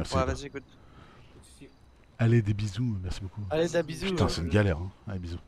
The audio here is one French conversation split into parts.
Merci Ouais, les gars. vas-y, écoute. Allez, des bisous, merci beaucoup. Allez, des bisous. Putain, c'est une galère, hein. Allez, bisous.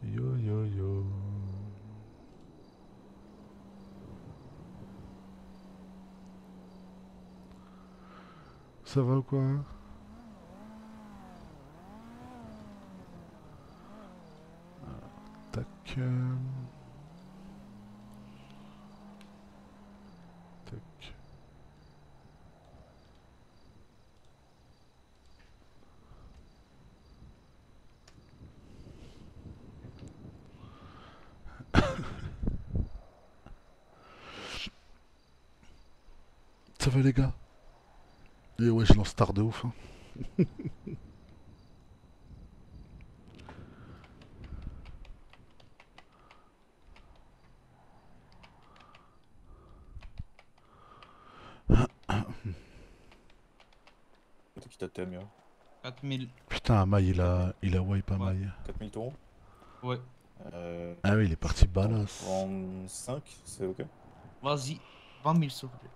Yo yo yo. Ça va ou quoi? Tac. Tac. Ça va les gars? Et ouais, je lance tard de ouf. Hein. Toi qui t'attends, hein. 4000. Putain, Amaï, il a wipe Ouais. Amaï. 4000 taureaux. Ouais. Ah oui, il est parti balasse. 35, c'est ok. Vas-y. 20 000 s'il vous plaît.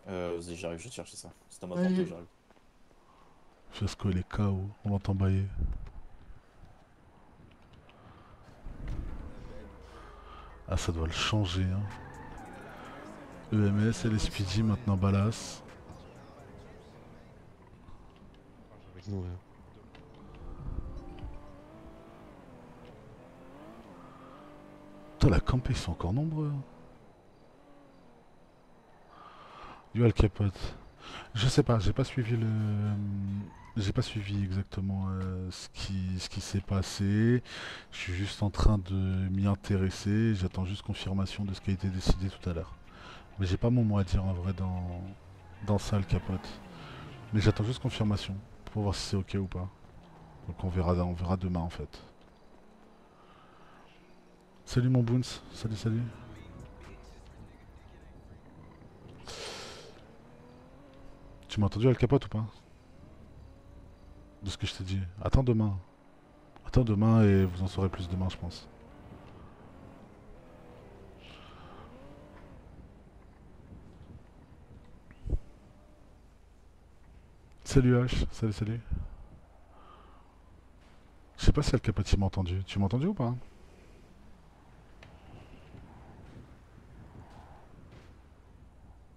Vas-y, j'arrive juste chercher ça. C'est dans ma Ouais. portée, j'arrive. Fiasco, il est KO. On l'entend bailler. Ah, ça doit le changer. Hein. EMS, LSPD, maintenant balasse. Avec nous, hein. Putain, la campée, ils sont encore nombreux. Hein. Yo, Al Capote. Je sais pas, j'ai pas suivi le. J'ai pas suivi exactement ce qui s'est passé. Je suis juste en train de m'y intéresser. J'attends juste confirmation de ce qui a été décidé tout à l'heure. Mais j'ai pas mon mot à dire en vrai dans ça, Al Capote. Mais j'attends juste confirmation pour voir si c'est ok ou pas. Donc on verra demain en fait. Salut mon Boons, salut salut. Tu m'as entendu Al Capote ou pas? De ce que je t'ai dit. Attends demain. Attends demain et vous en saurez plus demain je pense. Salut H, salut salut. Je sais pas si Al Capote il m'a entendu. Tu m'as entendu ou pas?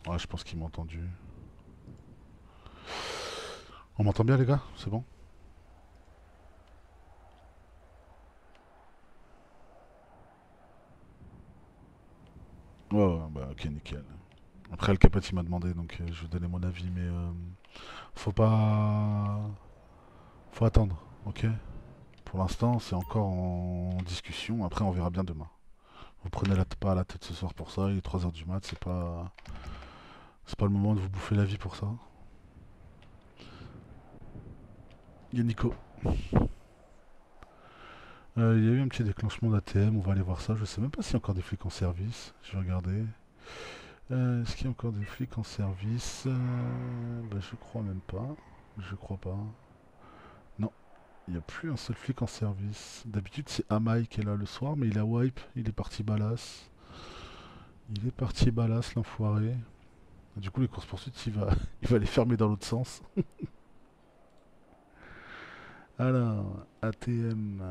Ouais, je pense qu'il m'a entendu. On m'entend bien les gars? C'est bon? Ouais, ouais, bah ok, nickel. Après, Al Capote il m'a demandé, donc je vais donner mon avis, mais faut pas. Faut attendre, ok? Pour l'instant, c'est encore en discussion. Après, on verra bien demain. Vous prenez pas la tête ce soir pour ça. Il est 3 heures du mat, c'est pas. C'est pas le moment de vous bouffer la vie pour ça. Il y a Nico. Il y a eu un petit déclenchement d'ATM, on va aller voir ça. Je sais même pas s'il y a encore des flics en service. Je vais regarder. Est-ce qu'il y a encore des flics en service? Bah, je crois même pas. Je crois pas. Non, il n'y a plus un seul flic en service. D'habitude, c'est Amai qui est là le soir, mais il a wipe. Il est parti balasse. Il est parti balasse, l'enfoiré. Du coup, les courses-poursuites, il va les fermer dans l'autre sens. Alors, ATM.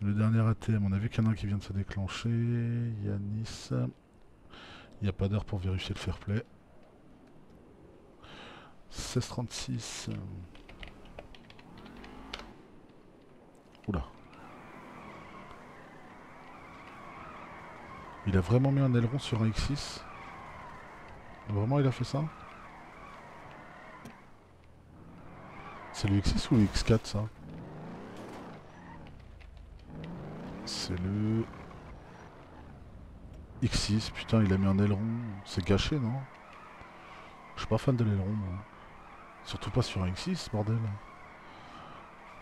Le dernier ATM, on a vu qu'il y en a un qui vient de se déclencher. Yanis. Il n'y a pas d'heure pour vérifier le fair play. 16h36. Oula. Il a vraiment mis un aileron sur un X6? Vraiment il a fait ça? C'est le X6 ou le X4 ça? C'est le X6, putain il a mis un aileron. C'est gâché non? Je suis pas fan de l'aileron moi. Surtout pas sur un X6, bordel.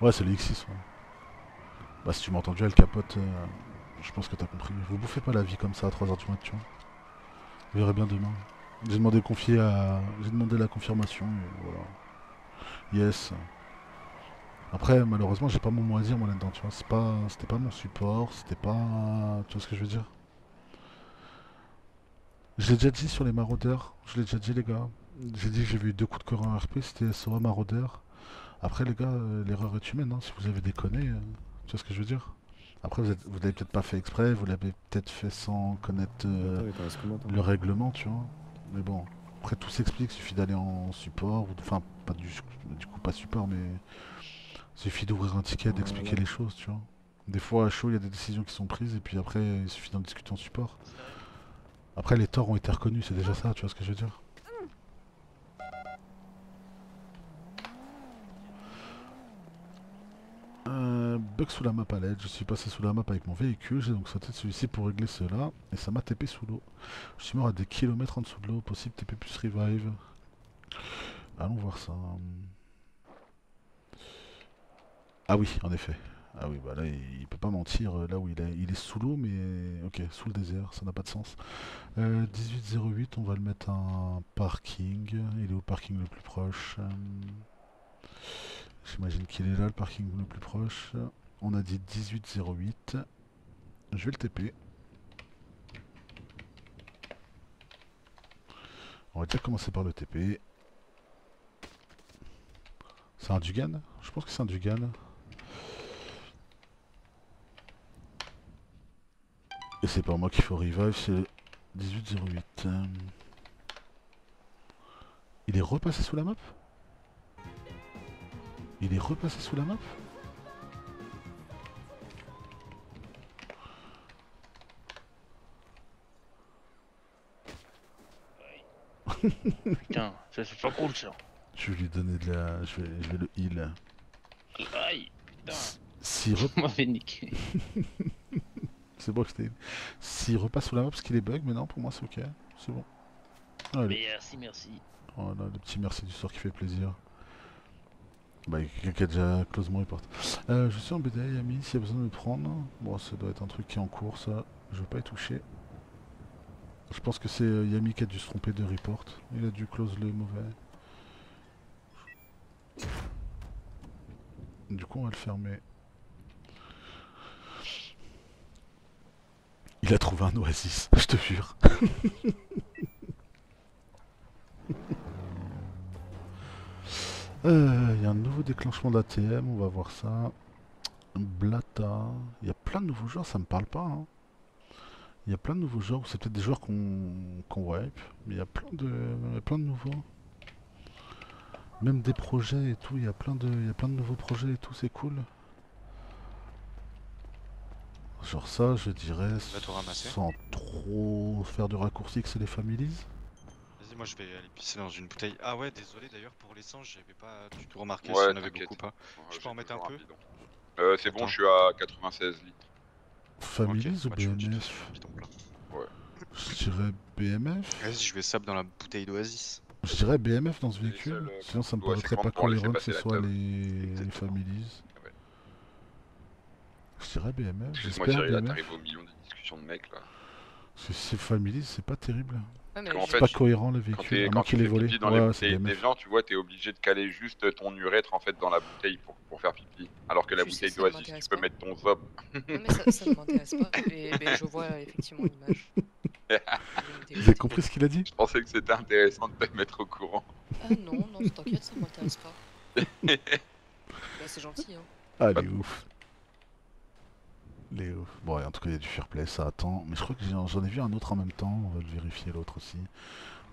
Ouais, c'est le X6, ouais. Bah, si tu m'as entendu, elle capote. Je pense que t'as compris. Vous bouffez pas la vie comme ça à 3h du mat, tu vois. Vous verrez bien demain. J'ai demandé confier à. J'ai demandé la confirmation, et voilà. Yes. Après, malheureusement, j'ai pas mon mot à dire, moi, là-dedans, tu vois. C'était pas mon support, c'était pas. Tu vois ce que je veux dire? Je l'ai déjà dit sur les maraudeurs. Je l'ai déjà dit, les gars. J'ai dit que j'ai vu 2 coups de corps en RP, c'était SOA maraudeur. Après, les gars, l'erreur est humaine, hein. Si vous avez déconné, tu vois ce que je veux dire? Après, vous l'avez peut-être pas fait exprès, vous l'avez peut-être fait sans connaître Attends, il reste combien de temps? le règlement, tu vois. Mais bon, après, tout s'explique, il suffit d'aller en support, enfin, pas du coup, pas support, mais il suffit d'ouvrir un ticket, d'expliquer les choses, tu vois. Des fois, à chaud, il y a des décisions qui sont prises, et puis après, il suffit d'en discuter en support. Après, les torts ont été reconnus, c'est déjà ça, tu vois ce que je veux dire. Bug sous la map à l'aide, je suis passé sous la map avec mon véhicule, j'ai donc sauté de celui-ci pour régler cela, et ça m'a TP sous l'eau. Je suis mort à des kilomètres en dessous de l'eau, possible TP plus revive. Allons voir ça. Ah oui, en effet. Ah oui, bah là, il peut pas mentir, là où il est sous l'eau, mais ok, sous le désert, ça n'a pas de sens. 1808, on va le mettre en parking. Il est au parking le plus proche? J'imagine qu'il est là, le parking le plus proche. On a dit 1808. Je vais le TP. On va déjà commencer par le TP. C'est un Dugan? Je pense que c'est un Dugan. Et c'est pas moi qu'il faut revive, c'est le 1808. Il est repassé sous la map? Il est repassé sous la map? Putain, ça c'est pas cool ça. Je vais lui donner de la... je vais le heal. Aïe, putain, S'il je m'avais niqué. C'est bon que je t'ai... S'il repasse sous la map parce qu'il est bug, mais non, pour moi c'est ok. C'est bon. Allez. Merci, merci. Voilà, le petit merci du sort qui fait plaisir. Bah, il y a quelqu'un qui a déjà close mon report. Je suis en BDA, Yami, s'il y a besoin de me prendre. Bon, ça doit être un truc qui est en cours, ça. Je veux pas y toucher. Je pense que c'est Yami qui a dû se tromper de report. Il a dû close le mauvais. Du coup, on va le fermer. Il a trouvé un oasis, je te jure. Il y a un nouveau déclenchement d'ATM, on va voir ça. Blata. Il y a plein de nouveaux joueurs, ça me parle pas. Hein. Il y a plein de nouveaux joueurs, ou c'est peut-être des joueurs qu'on wipe, mais il y a plein de nouveaux. Même des projets et tout, il y a plein de nouveaux projets et tout, c'est cool. Genre ça, je dirais, Va tout ramasser. sans trop faire de raccourcis, que c'est les families. Vas-y, moi je vais aller pisser dans une bouteille. Ah ouais, désolé d'ailleurs pour l'essence, j'avais pas du tout remarqué si Ouais, on avait t'inquiète. beaucoup ou pas. Je peux en mettre un toujours peu bidon. C'est bon, Attends. je suis à 96 litres. Families Ok, ou bah, tu me dis de BMF? toute façon, bidon plein. Je dirais BMF. Vas-y, je vais sap dans la bouteille d'Oasis. Je dirais BMF dans ce C'est les véhicule, seuls, sinon ça me ouais, paraîtrait c'est pas pour laisser cohérent que passer ce la soit table. les Exactement. families. Ouais. Je dirais BMF, Excuse-moi j'espère Thierry, là BMF. t'arrives au milieu des discussions de mecs là. Parce que si c'est families, c'est pas terrible. Ouais, mais Parce qu'en je- C'est fait, pas cohérent le Quand, véhicule, à quand moins tu qu'il ait fais volé. pipi dans les Ouais, c'est bouteilles des BMF. gens, tu vois, t'es obligé de caler juste ton urètre en fait dans la bouteille pour faire pipi. Alors que la Je sais, bouteille ça d'Oasis, m'intéresse tu peux pas. mettre ton zob. Non, mais ça ne m'intéresse pas. Mais je vois effectivement l'image. Je me Vous avez dégoûte. compris ce qu'il a dit? Je pensais que c'était intéressant de te mettre au courant. Ah non, non, t'inquiète, ça m'intéresse pas. Bah, c'est gentil, hein. Ah, Pas les de ouf. Les ouf. Bon, et en tout cas, il y a du fair play, ça attend. Mais je crois que j'en ai vu un autre en même temps, on va le vérifier l'autre aussi.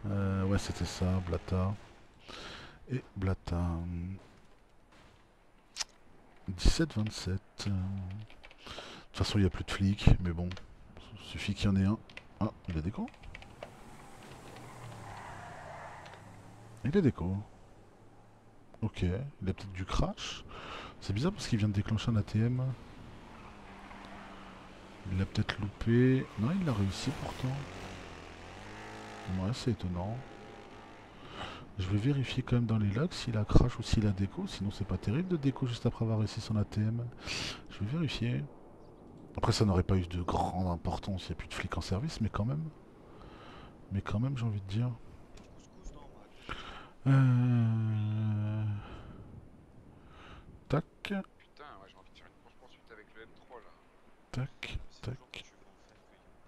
Ouais, c'était ça, Blata. Et Blata. 17-27. De toute façon, il n'y a plus de flics, mais bon, il suffit qu'il y en ait un. Ah, il a déco? Il a déco. Ok, il a peut-être du crash. C'est bizarre parce qu'il vient de déclencher un ATM. Il l'a peut-être loupé. Non, il l'a réussi pourtant. Ouais, c'est étonnant. Je vais vérifier quand même dans les logs s'il a crash ou s'il a déco, sinon c'est pas terrible de déco juste après avoir réussi son ATM. Je vais vérifier. Après ça n'aurait pas eu de grande importance, il n'y a plus de flics en service, mais quand même. Mais quand même j'ai envie de dire. Tac, Putain, ouais, j'ai envie de faire une course poursuite avec le M3 là. tac, tac,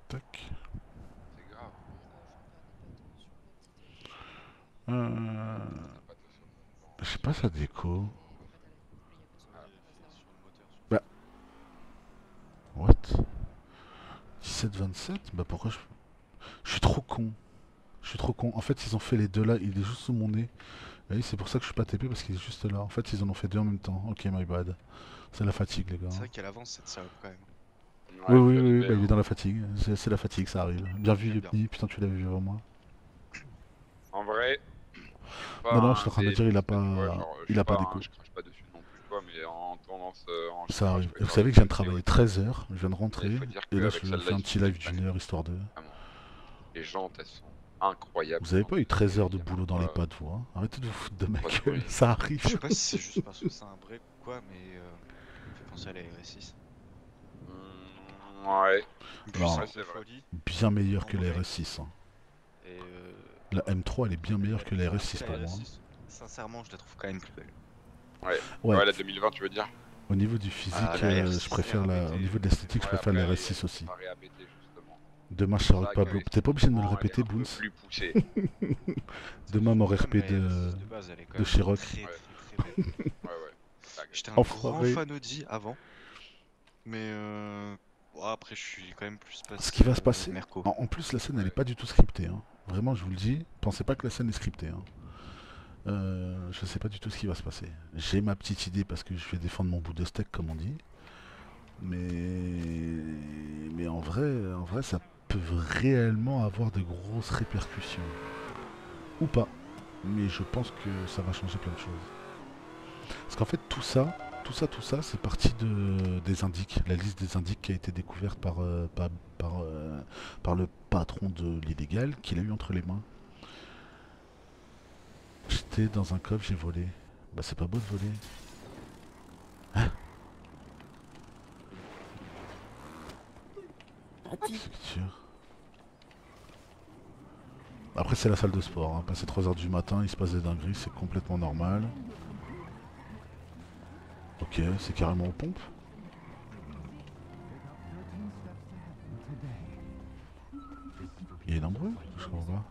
tac. C'est grave. Pas de sur le mouvement. Je sais pas sa déco. What? 17-27? Bah pourquoi je suis trop con. Je suis trop con. En fait ils ont fait les deux là, il est juste sous mon nez. Et oui, c'est pour ça que je suis pas TP parce qu'il est juste là. En fait ils en ont fait deux en même temps. Ok, my bad. C'est la fatigue les gars. C'est vrai qu'elle avance cette salope quand même. Oui, Ouais, oui, je oui, vais bah, il est bien. dans la fatigue. C'est la fatigue, ça arrive. Bien vu, Bien. Yopni. Putain, tu l'avais vu avant moi. En vrai. Non, non, je suis en train de dire, il a pas- il a pas déco. déco. Je crache pas dessus non plus, quoi, mais en tendance. En Ça général, arrive. je Et vous préfère savez que je viens de les travailler vidéos. 13 heures, je viens de rentrer. Il faut dire Et là, qu'avec je celle-là, fais un il petit faut live que d'une heure histoire de. Vraiment. Les jantes, elles sont incroyables. Vous avez pas eu 13 heures de Il y a boulot dans pas- les pattes, vous, hein? Arrêtez de vous foutre de ma pas de gueule, bruit. ça Je sais arrive. pas si c'est juste parce que c'est un break ou quoi, mais ça me fait penser à la RS6. Ouais. Non. Ouais, c'est vrai. Folie. Bien meilleur que la RS6. Hein. Et La M3, elle est bien meilleure que la après, RS6 pour la moi. hein. RS6, sincèrement, je la trouve quand même plus belle. Ouais. Ouais, la 2020, tu veux dire? Au niveau du physique, Ah, la je RS6, préfère la. Au niveau de l'esthétique, je Ouais, préfère la après, RS6 aussi. Pas réhabilité, justement. Demain, je C'est serai ça Pablo. que, T'es pas obligé de me le effectivement, répéter, elle est un Boons. peu plus poussée. Demain, mon Comme RP la de. RS6 base, elle est quand de même Chirac. très, Ouais. très belle. Ouais, ouais. Tac. J'étais un Enfoiré. grand fan Audi avant, mais bon, après je suis quand même plus passé. Ce qui va se passer. Merco. En plus, la scène, elle est pas du tout scriptée. Hein. Vraiment, je vous le dis. Pensez pas que la scène est scriptée. Hein. Je sais pas du tout ce qui va se passer. J'ai ma petite idée parce que je vais défendre mon bout de steak, comme on dit. Mais en vrai, ça peut réellement avoir de grosses répercussions. Ou pas. Mais je pense que ça va changer plein de choses. Parce qu'en fait, tout ça, c'est parti des indices. La liste des indices qui a été découverte par le patron de l'illégal, qu'il a eu entre les mains. J'étais dans un coffre, j'ai volé. Bah c'est pas beau de voler. Hein? C'est sûr. Après c'est la salle de sport, hein. Passer 3 heures du matin, il se passe des dingueries, c'est complètement normal. Ok, c'est carrément aux pompes. Il y a un bruit? Je comprends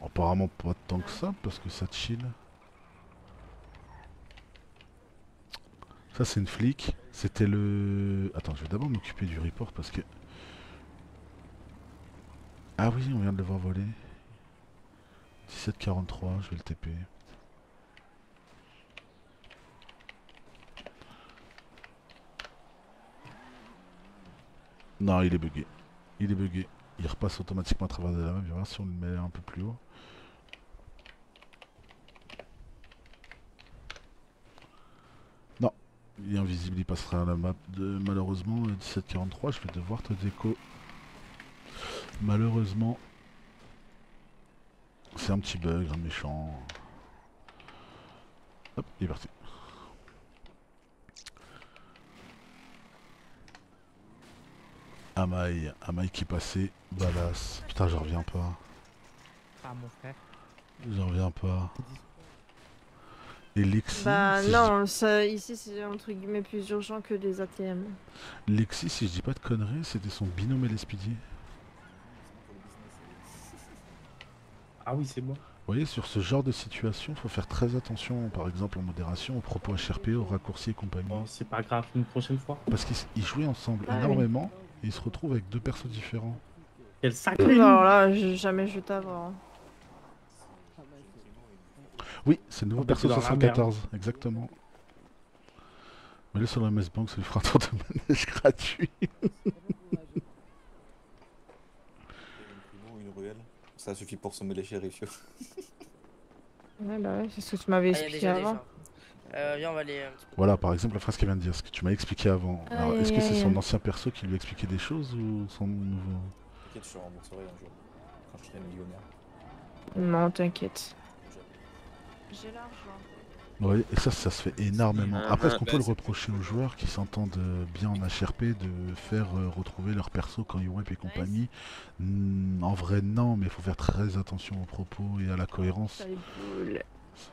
pas. Apparemment pas tant que ça, parce que ça chill. Ça c'est une flic. C'était le... Attends, je vais d'abord m'occuper du report parce que... Ah oui, on vient de le voir voler. 1743, je vais le TP. Non, il est bugué. Il est bugué. Il repasse automatiquement à travers de la map. Je vais voir si on le met un peu plus haut. Non, il est invisible, il passera à la map de malheureusement 1743. Je vais devoir te déco. Malheureusement, c'est un petit bug, un méchant. Hop, il est parti. Amaï qui passait, balasse. Putain, j'en reviens pas. Ah mon frère. J'en reviens pas. Et Lexi, Bah si non, ça, ici c'est entre guillemets plus urgent que les ATM. Lexi, si je dis pas de conneries, c'était son binôme LSPD. Ah oui, c'est moi. Vous voyez, sur ce genre de situation, il faut faire très attention, par exemple en modération, aux propos HRP, aux raccourcis et compagnie. Bon, c'est pas grave, une prochaine fois. Parce qu'ils jouaient ensemble Ah oui. énormément, et ils se retrouvent avec deux persos différents. Quel sacré. Alors là, j'ai jamais je t'avoir. Hein. Oui, c'est le nouveau Ah bah, perso c'est dans la 74, exactement. Mais le sur la MS Bank, ça lui fera un tour de manège gratuit. Une ruelle. Ça suffit pour sommer les shérifs. Ouais, bah ouais, c'est ce que tu m'avais Ah, il y a expliqué déjà des avant. fins. Viens, on va aller un petit peu. Voilà, par exemple, la phrase qu'elle vient de dire, ce que tu m'as expliqué avant. Alors, Aïe, est-ce que c'est aïe, son aïe. ancien perso qui lui expliquait des choses ou son nouveau? T'inquiète, je te rembourserai un jour. Quand je serai millionnaire. Non, t'inquiète. J'ai l'argent. Ouais, et ça se fait énormément. Après, est-ce qu'on Bah, peut le c'est- reprocher aux joueurs qui s'entendent bien en HRP de faire retrouver leur perso quand ils wipe et compagnie? En vrai, non, mais il faut faire très attention aux propos et à la cohérence. Ça est boule.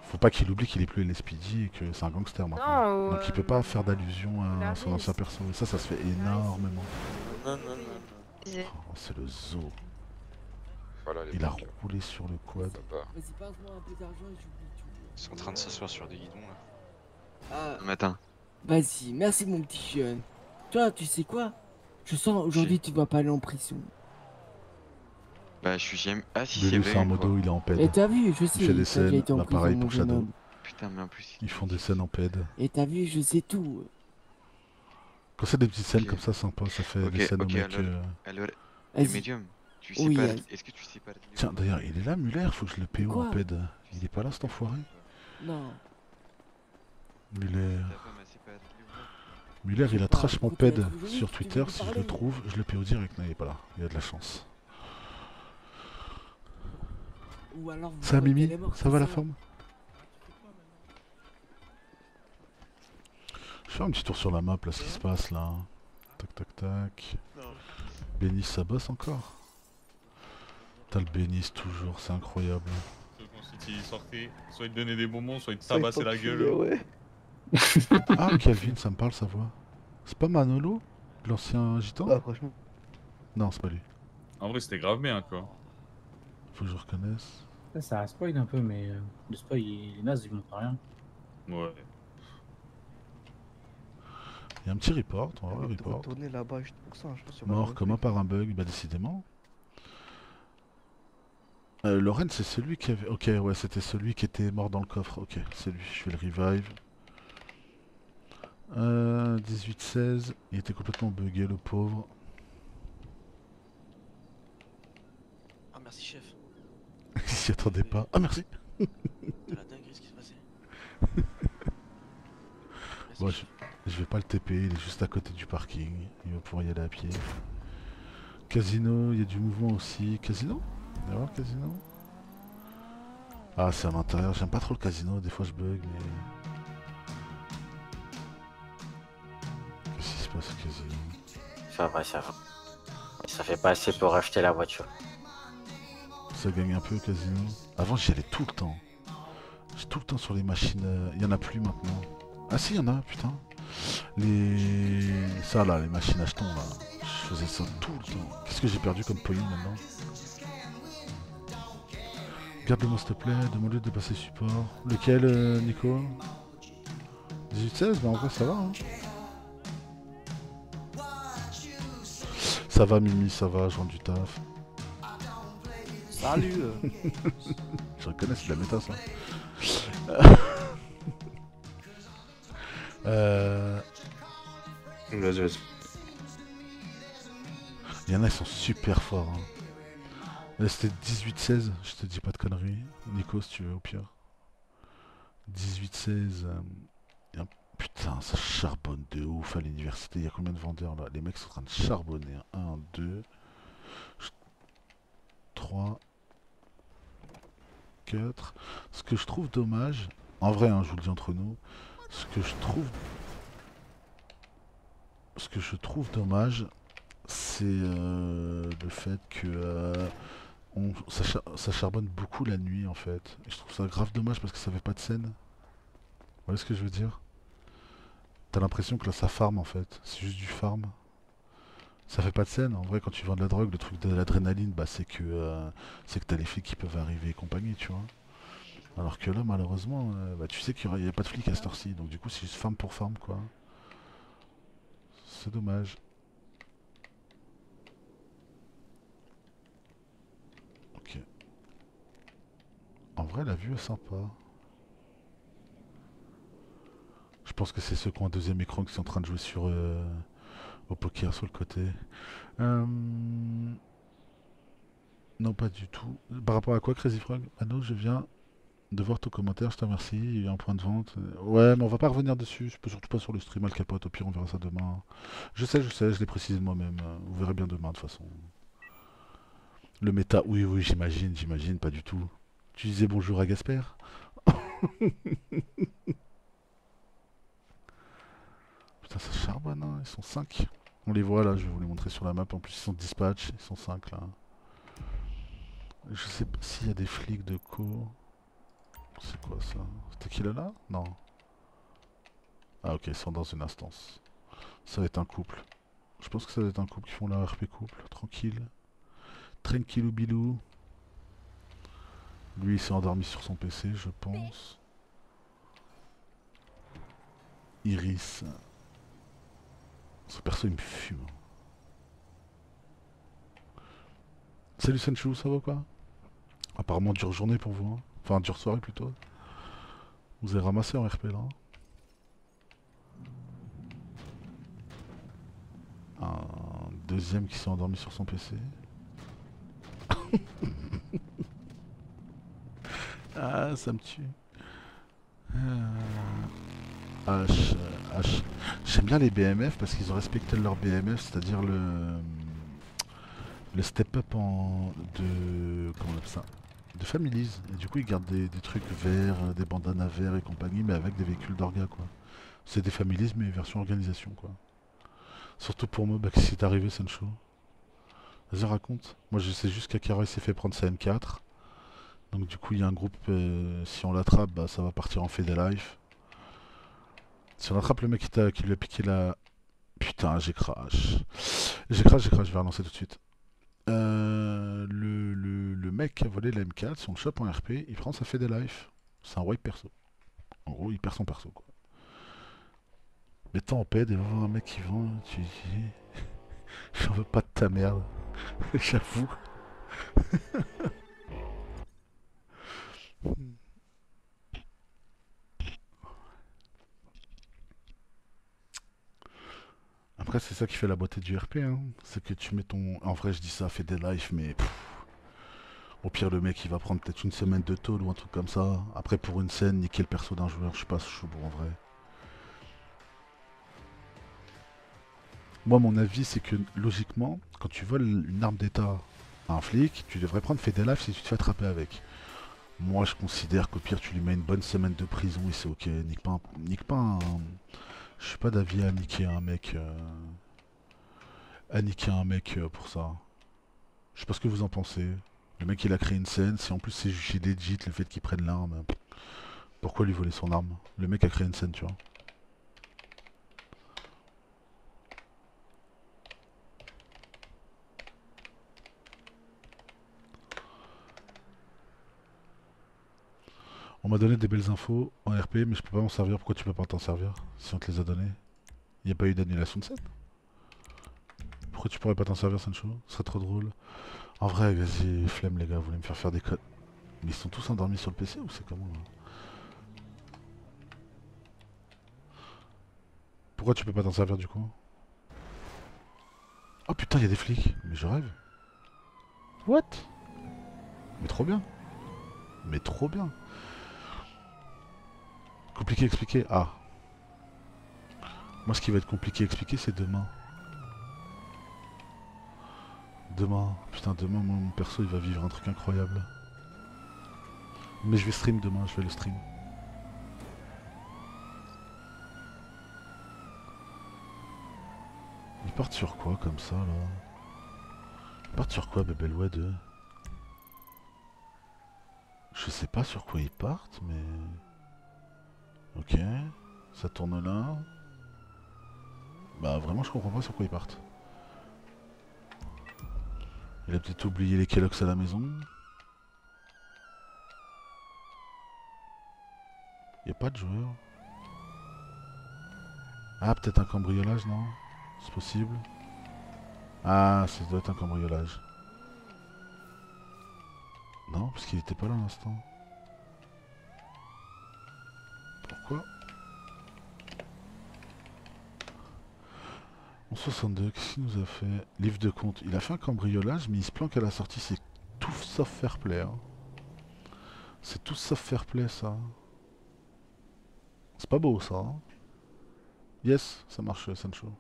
Faut pas qu'il oublie qu'il est plus LSPD et que c'est un gangster maintenant. Non, Donc il peut pas faire d'allusion à son Clarisse. ancien perso. Et ça se fait énormément. Non, non, non. Oh, c'est le zoo. Voilà, les Il a mecs, roulé sur le quad. ça va. Vas-y, passe-moi un peu d'argent et j'oublie tout. Ils sont en train de s'asseoir sur des guidons là. Ah, Le matin. vas-y, merci mon petit jeune. Toi, tu sais quoi? Je sens aujourd'hui tu vas pas aller en prison. Bah, je suis jamais. Ah, si, Lulu, c'est c'est un vrai. une fois. modo, il est en ped. Et t'as vu, je sais, Il fait des t'as déjà scènes, été en bah prison, pareil mon pour jeune Shadow. homme. Putain, mais en plus. Ils font des scènes en ped. Et t'as vu, je sais tout. Quand c'est des petites scènes Ok. comme ça, sympa, ça fait Ok, des scènes ok, au mec. alors, les Vas-y. médiums, tu sais Oui, pas. allez. Est-ce que tu sais pas Tiens, d'ailleurs, il est là, Muller, faut que je le PO en Quoi ped. Il est pas là, cet enfoiré? Non. Muller. Ta femme, elle sait pas atteler ou Muller, il a pas, trash mon écoute, tu vas ped être joli, sur tu Twitter. veux lui Si je le parler. trouve, je le PO direct. Non, il est pas là. Il a de la chance. Ou alors vous Ça, croyez Mimi? qu'elle est morte, Ça va la c'est forme? Je fais un petit tour sur la map, là, ce qui se passe là. Tac, tac, tac. Bénis, ça bosse encore? T'as le Bénis toujours, c'est incroyable. Si il sortait, soit il te donnait des bonbons, soit il te tabassait la gueule. Ouais. Ah, Calvin, ça me parle sa voix. C'est pas Manolo? L'ancien gitan? Ah, franchement. Non, c'est pas lui. En vrai, c'était grave bien, quoi. Faut que je reconnaisse. Ça spoil un peu, mais le spoil il est naze, il montre rien. Ouais. Il y a un petit report, on va voir le report. Retourner là-bas juste pour ça, je pense. sur Mort ma commun par un bug, bah décidément. Loren, c'est celui qui avait... Ok, ouais, c'était celui qui était mort dans le coffre. Ok, c'est lui, je vais le revive. 18-16, il était complètement bugué, le pauvre. Ah, merci, chef. Il s'y attendait pas. Ah, merci. C'est la dinguerie ce qui se passait. Merci, Bon, chef. je vais pas le TP, il est juste à côté du parking. Il va pouvoir y aller à pied. Casino, il y a du mouvement aussi. Casino? On va voir le casino. Ah, c'est à l'intérieur. J'aime pas trop le casino. Des fois, je bug. Mais... Qu'est-ce qui se passe au casino? Ça va, ça va. Ça fait pas assez pour acheter la voiture. Ça gagne un peu au casino. Avant, j'y allais tout le temps. J'étais tout le temps sur les machines. Il y en a plus maintenant. Ah si, il y en a, putain. Ça là, les machines à jetons là. Je faisais ça tout le temps. Qu'est-ce que j'ai perdu comme pognon maintenant? Garde-le-moi s'il te plaît, demande-lui de passer support. Lequel, Nico? 18-16? Bah en vrai ça va hein. Ça va Mimi, ça va, je rentre du taf. Salut. Je reconnais, c'est de la méta ça. Il y en a, ils sont super forts. Hein. Là, c'était 18-16, je te dis pas de conneries. Nico, si tu veux, au pire. 18-16. Putain, ça charbonne de ouf à l'université. Il y a combien de vendeurs là? Les mecs sont en train de charbonner. 1, 2, 3, 4. Ce que je trouve dommage, en vrai, hein, je vous le dis entre nous, ce que je trouve dommage, c'est le fait que ça charbonne beaucoup la nuit en fait. Et je trouve ça grave dommage parce que ça fait pas de scène. Vous voyez ce que je veux dire? T'as l'impression que là ça farm en fait, c'est juste du farm. Ça fait pas de scène, en vrai quand tu vends de la drogue, le truc de l'adrénaline, bah c'est que t'as les flics qui peuvent arriver et compagnie, tu vois. Alors que là malheureusement, bah, tu sais qu'il n'y a pas de flics à cette heure-ci, donc du coup c'est juste farm pour farm quoi. C'est dommage. Ok. En vrai la vue est sympa. Je pense que c'est ceux qui ont un deuxième écran qui sont en train de jouer sur au poker sur le côté. Non, pas du tout. Par rapport à quoi, Crazy Frog? Ah non, je viens de voir ton commentaire, je te remercie. Il y a eu un point de vente. Ouais, mais on va pas revenir dessus. Je peux surtout pas sur le stream, Al Capote. Au pire, on verra ça demain. Je sais, je l'ai précisé de moi-même. Vous verrez bien demain, de toute façon. Le méta, oui, j'imagine, pas du tout. Tu disais bonjour à Gasper. Putain, ça charbonne, hein. Ils sont 5. On les voit là, je vais vous les montrer sur la map. En plus, ils sont dispatch, ils sont 5 là. Je sais pas s'il y a des flics de co. C'est quoi ça? C'était qui là? Non. Ah ok, ils sont dans une instance. Ça va être un couple. Je pense que ça va être un couple qui font leur RP couple. Tranquille. Tranquillou bilou. Lui il s'est endormi sur son PC je pense. Iris. Ce perso il me fume. Salut Senchou, ça va quoi? Apparemment dure journée pour vous. Hein. Enfin dure soirée plutôt. Vous avez ramassé en RP là. Un deuxième qui s'est endormi sur son PC. Ah, ça me tue. H. J'aime bien les BMF parce qu'ils ont respecté leur BMF, c'est-à-dire le step-up de... Comment on appelle ça? De families. Et du coup, ils gardent des trucs verts, des bandanas verts et compagnie, mais avec des véhicules d'orga, quoi. C'est des families, mais version organisation, quoi. Surtout pour moi, bah, qu'est-ce qui est arrivé, Sancho? Vas-y, raconte. Moi, je sais juste qu'Akara il s'est fait prendre sa M4. Donc, du coup, il y a un groupe. Si on l'attrape, bah, ça va partir en Fede Life. Si on attrape le mec qui lui a piqué la. Putain, j'ai crash. J'ai crash, je vais relancer tout de suite. Le mec qui a volé la M4, si on le chope en RP, il prend sa Fede Life. C'est un wipe perso. En gros, il perd son perso, quoi. Mais t'es en paix, et va voir un mec qui vend, tu dis... J'en veux pas de ta merde. J'avoue. Après, c'est ça qui fait la beauté du RP, hein. C'est que tu mets ton... En vrai, je dis ça, fait des lives, mais... Au pire, le mec, il va prendre peut-être une semaine de tôle ou un truc comme ça. Après, pour une scène, niquer le perso d'un joueur, je suis pas chaud en vrai. Moi, mon avis, c'est que, logiquement, quand tu voles une arme d'état à un flic, tu devrais prendre Fede Life si tu te fais attraper avec. Moi, je considère qu'au pire, tu lui mets une bonne semaine de prison et c'est ok. Nique pas un... Je suis pas d'avis à niquer un mec... pour ça. Je sais pas ce que vous en pensez. Le mec, il a créé une scène. Si en plus c'est jugé legit le fait qu'il prenne l'arme, pourquoi lui voler son arme? Le mec a créé une scène, tu vois. On m'a donné des belles infos en RP, mais je peux pas m'en servir. Pourquoi tu peux pas t'en servir si on te les a données? Il n'y a pas eu d'annulation de scène? Pourquoi tu pourrais pas t'en servir, Sancho? Ce serait trop drôle. En vrai, vas-y, flemme les gars, vous voulez me faire faire des codes. Mais ils sont tous endormis sur le PC ou c'est comment là? Pourquoi tu peux pas t'en servir du coup? Oh putain, il y a des flics. Mais je rêve. What? Mais trop bien. Mais trop bien. Compliqué à expliquer. Ah. Moi, ce qui va être compliqué à expliquer, c'est demain. Demain. Putain, demain, mon perso, il va vivre un truc incroyable. Mais je vais stream demain, je vais le stream. Ils partent sur quoi, comme ça, là? Ils partent sur quoi, Bebelway 2? Je sais pas sur quoi ils partent, mais... Ok, ça tourne là. Bah vraiment je comprends pas sur quoi ils partent. Il a peut-être oublié les Kellogg's à la maison. Y a pas de joueur. Ah peut-être un cambriolage, non? C'est possible. Ah ça doit être un cambriolage. Non, parce qu'il était pas là à l'instant. Pourquoi? En 62, qu'est-ce qu'il nous a fait? Livre de compte. Il a fait un cambriolage, mais il se planque à la sortie. C'est tout sauf fair play. Hein. C'est tout sauf fair play, ça. C'est pas beau, ça. Hein. Yes, ça marche, Sancho.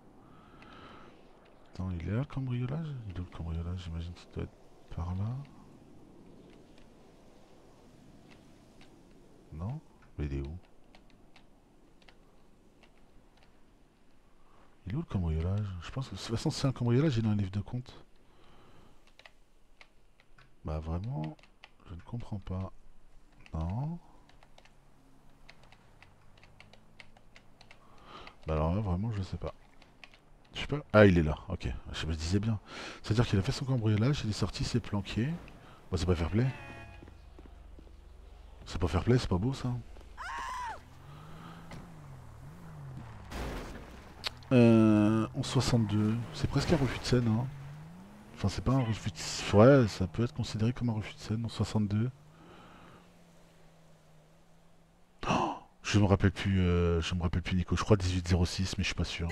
Attends, il est là, le cambriolage? Il est où le cambriolage? J'imagine qu'il doit être par là. Non? Mais il est où? Il est où le cambriolage? Je pense que de toute façon c'est un cambriolage, il a un livre de compte. Bah vraiment, je ne comprends pas. Non. Bah alors là vraiment je sais pas. Je sais pas. Ah il est là, ok. Je me disais bien. C'est-à-dire qu'il a fait son cambriolage, il est sorti, il s'est planqué. Bah c'est pas fair play. C'est pas fair play, c'est pas beau ça. 11,62, c'est presque un refus de scène hein. Enfin c'est pas un refus de... Ouais, ça peut être considéré comme un refus de scène, 11,62. Oh, je me rappelle plus, Nico, je crois 18,06 mais je suis pas sûr.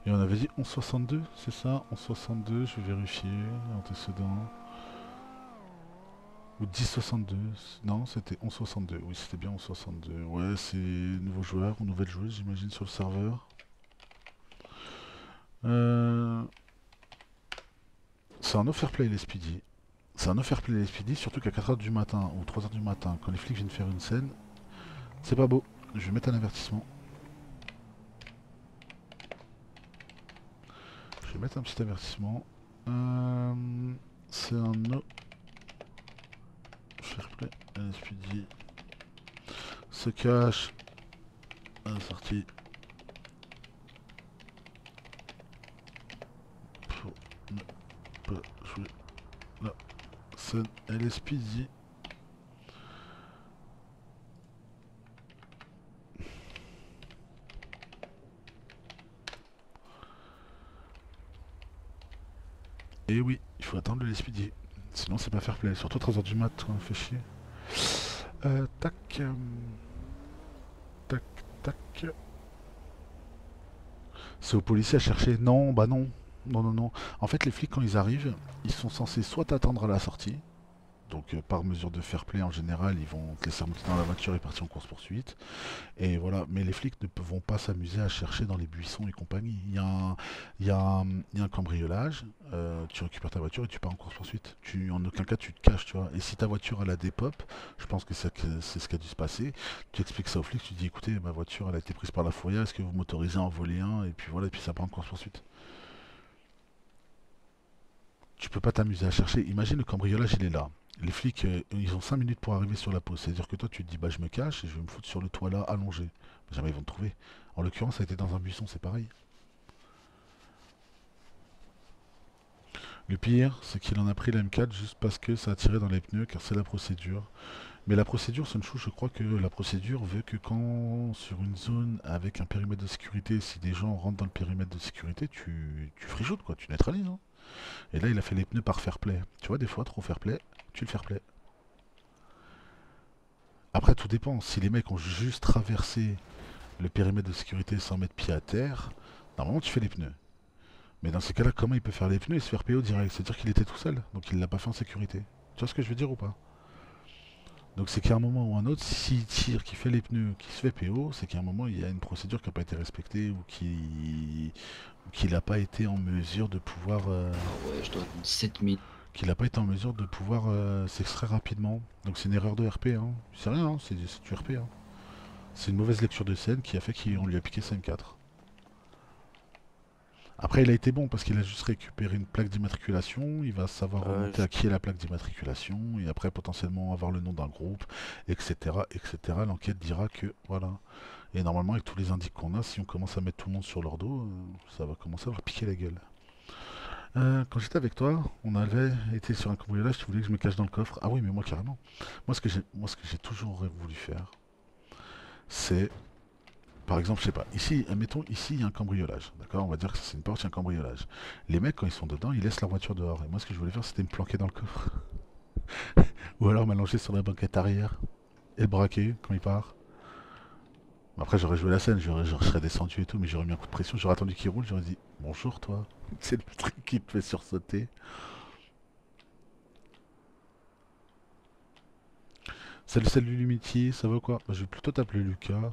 Et on avait dit 11,62, c'est ça? 11,62, je vais vérifier, antécédent. Ou 10,62, non c'était 11,62, oui c'était bien 11,62. Ouais c'est nouveau joueur ou nouvelle joueuse j'imagine sur le serveur. C'est un no fair play les speedy. C'est un no fair play les speedy, surtout qu'à 4h du matin ou 3h du matin, quand les flics viennent faire une scène, c'est pas beau. Je vais mettre un avertissement. Je vais mettre un petit avertissement. C'est un no fair play LSPD. Se cache à la sortie pour ne pas jouer la scène LSPD. Et oui, il faut attendre le LSPD. Sinon c'est pas fair play, surtout 3h du mat, on fait chier. Tac. Tac, tac. C'est aux policiers à chercher. Non, bah non. Non, non, non. En fait, les flics, quand ils arrivent, ils sont censés soit t'attendre à la sortie. Donc, par mesure de fair play, en général, ils vont te laisser monter dans la voiture et partir en course-poursuite. Et voilà. Mais les flics ne vont pas s'amuser à chercher dans les buissons et compagnie. Il y a un cambriolage. Tu récupères ta voiture et tu pars en course-poursuite. En aucun cas, tu te caches, tu vois. Et si ta voiture, elle a des pop, je pense que c'est ce qui a dû se passer. Tu expliques ça aux flics, tu dis, écoutez, ma voiture, elle a été prise par la fourrière, est-ce que vous m'autorisez à en voler un? Et puis voilà, et puis ça part en course-poursuite. Tu peux pas t'amuser à chercher. Imagine le cambriolage, il est là. Les flics, ils ont 5 minutes pour arriver sur la pause. C'est-à-dire que toi, tu te dis, bah je me cache et je vais me foutre sur le toit là, allongé. Mais jamais ils vont te trouver. En l'occurrence, ça a été dans un buisson, c'est pareil. Le pire, c'est qu'il en a pris la M4 juste parce que ça a tiré dans les pneus, car c'est la procédure. Mais la procédure, Sunchou, je crois que la procédure veut que quand, sur une zone avec un périmètre de sécurité, si des gens rentrent dans le périmètre de sécurité, tu frijoutes, quoi, tu neutralises. Hein. Et là, il a fait les pneus par fair play. Tu vois, des fois, trop fair play, tu le fair play. Après, tout dépend. Si les mecs ont juste traversé le périmètre de sécurité sans mettre pied à terre, normalement, tu fais les pneus. Mais dans ces cas-là, comment il peut faire les pneus et se faire PO direct? C'est-à-dire qu'il était tout seul, donc il l'a pas fait en sécurité. Tu vois ce que je veux dire ou pas? Donc c'est qu'à un moment ou un autre, s'il tire, qu'il fait les pneus, qu'il se fait PO, c'est qu'à un moment il y a une procédure qui n'a pas été respectée ou qu'il n'a pas été en mesure de pouvoir... Ouais, je dois 7000. Qu'il n'a pas été en mesure de pouvoir s'extraire rapidement. Donc c'est une erreur de RP, hein. C'est rien, hein, c'est du RP. Hein. C'est une mauvaise lecture de scène qui a fait qu'on lui a piqué 5-4. Après, il a été bon parce qu'il a juste récupéré une plaque d'immatriculation. Il va savoir remonter à qui est la plaque d'immatriculation et après potentiellement avoir le nom d'un groupe, etc. etc. L'enquête dira que voilà. Et normalement, avec tous les indices qu'on a, si on commence à mettre tout le monde sur leur dos, ça va commencer à leur piquer la gueule. Quand j'étais avec toi, on avait été sur un cambriolage. Tu voulais que je me cache dans le coffre? Ah oui, mais moi carrément. Moi, ce que j'ai toujours voulu faire, c'est... Par exemple, je sais pas, ici, admettons, ici, il y a un cambriolage, d'accord? On va dire que c'est une porte, il y a un cambriolage. Les mecs, quand ils sont dedans, ils laissent leur voiture dehors. Et moi, ce que je voulais faire, c'était me planquer dans le coffre. Ou alors m'allonger sur la banquette arrière et le braquer quand il part. Après, j'aurais joué la scène, je serais descendu et tout, mais j'aurais mis un coup de pression, j'aurais attendu qu'il roule, j'aurais dit « Bonjour, toi ». C'est le truc qui te fait sursauter. Salut Lumity, ça va quoi? Bah, je vais plutôt t'appeler Lucas.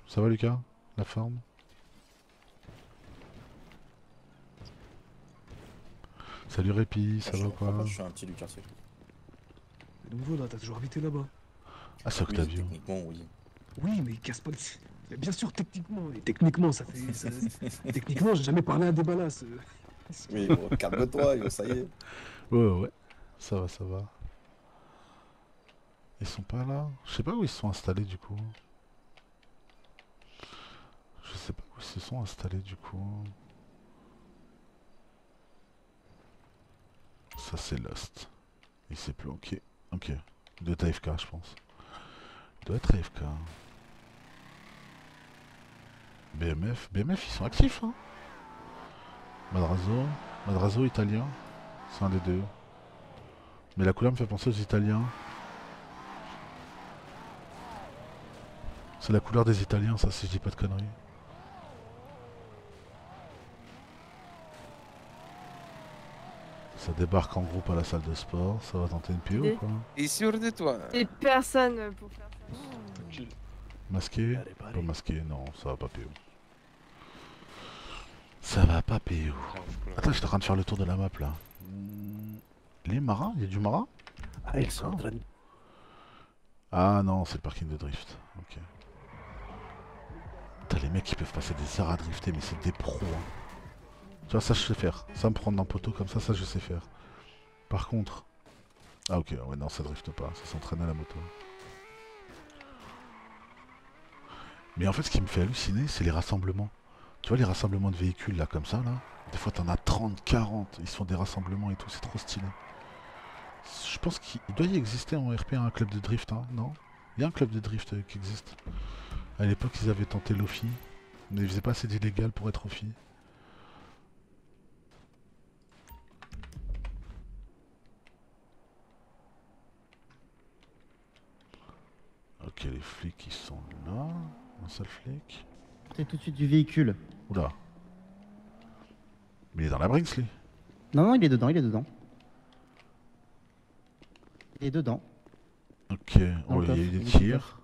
Ça va Lucas? La forme? Salut Répi, ça va quoi? Je suis un petit du quartier. De nouveau là, t'as toujours habité là-bas. Ah, c'est Octavio. Techniquement, oui. Oui, mais casse pas le... Mais bien sûr, techniquement. Et techniquement, ça fait... Techniquement, j'ai jamais parlé à des balas. Oui, bon, calme-toi, ça y est. Ouais. Ça va, ça va. Ils sont pas là? Je sais pas où ils se sont installés du coup. Je sais pas où ils se sont installés du coup. Ça c'est Lost. Il s'est planqué. Ok. Il doit être AFK je pense. Il doit être AFK. BMF ils sont actifs hein. Madrazo italien. C'est un des deux. Mais la couleur me fait penser aux Italiens. C'est la couleur des Italiens ça si je dis pas de conneries. Ça débarque en groupe à la salle de sport, ça va tenter une PO ou quoi? Et sûr de toi. Et personne pour faire ça. Masqué? Pas masqué, non, ça va pas PO. Ça va pas PO. Attends, j'étais en train de faire le tour de la map là. Les marins? Il y a du marin? Ah, ils sont en train de... Ah non, c'est le parking de drift. Ok. Putain, les mecs ils peuvent passer des heures à drifter, mais c'est des pros. Hein. Tu vois, ça je sais faire. Ça me prendre d'un poteau comme ça je sais faire. Par contre... Ah ok, ouais non, ça drift pas, ça s'entraîne à la moto. Mais en fait, ce qui me fait halluciner, c'est les rassemblements. Tu vois les rassemblements de véhicules là, comme ça là? Des fois t'en as 30, 40, ils se font des rassemblements et tout, c'est trop stylé. Je pense qu'il doit y exister en RP un club de drift, hein, non? Il y a un club de drift qui existe. À l'époque, ils avaient tenté l'OFI, mais ils faisaient pas assez d'illégal pour être OFI. Ok, les flics ils sont là. Un seul flic. Sortez tout de suite du véhicule. Oula. Mais il est dans la Brinks, lui. Non, il est dedans, il est dedans. Il est dedans. Ok, oh, il y a eu des tirs.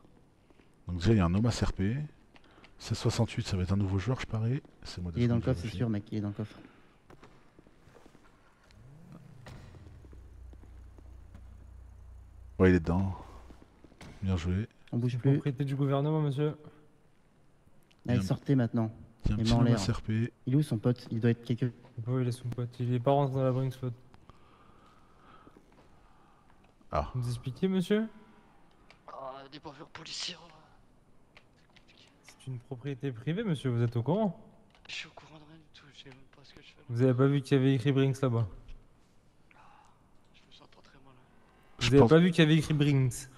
Donc déjà, il y a un homme à CRP. C68, ça va être un nouveau joueur, je parie. C'est moi. Il est dans le coffre, c'est sûr, mec, il est dans le coffre. Ouais, il est dedans. Bien joué. On bouge plus. Propriété du gouvernement, monsieur. Allez, sortez maintenant. Il y a un Les petit mains en homme à l'air. CRP. Il est où son pote? Il doit être quelque... Il est son pote. Il est pas rentré dans la Brinks, faute. Ah. Vous expliquez, monsieur? Ah, des bavures policiers. C'est une propriété privée, monsieur, vous êtes au courant? Je suis au courant de rien du tout, je sais même pas ce que je fais. Vous avez pas vu qu'il y avait écrit Brinks là-bas? Je me sens très mal. Vous avez pas vu qu'il y avait écrit Brinks?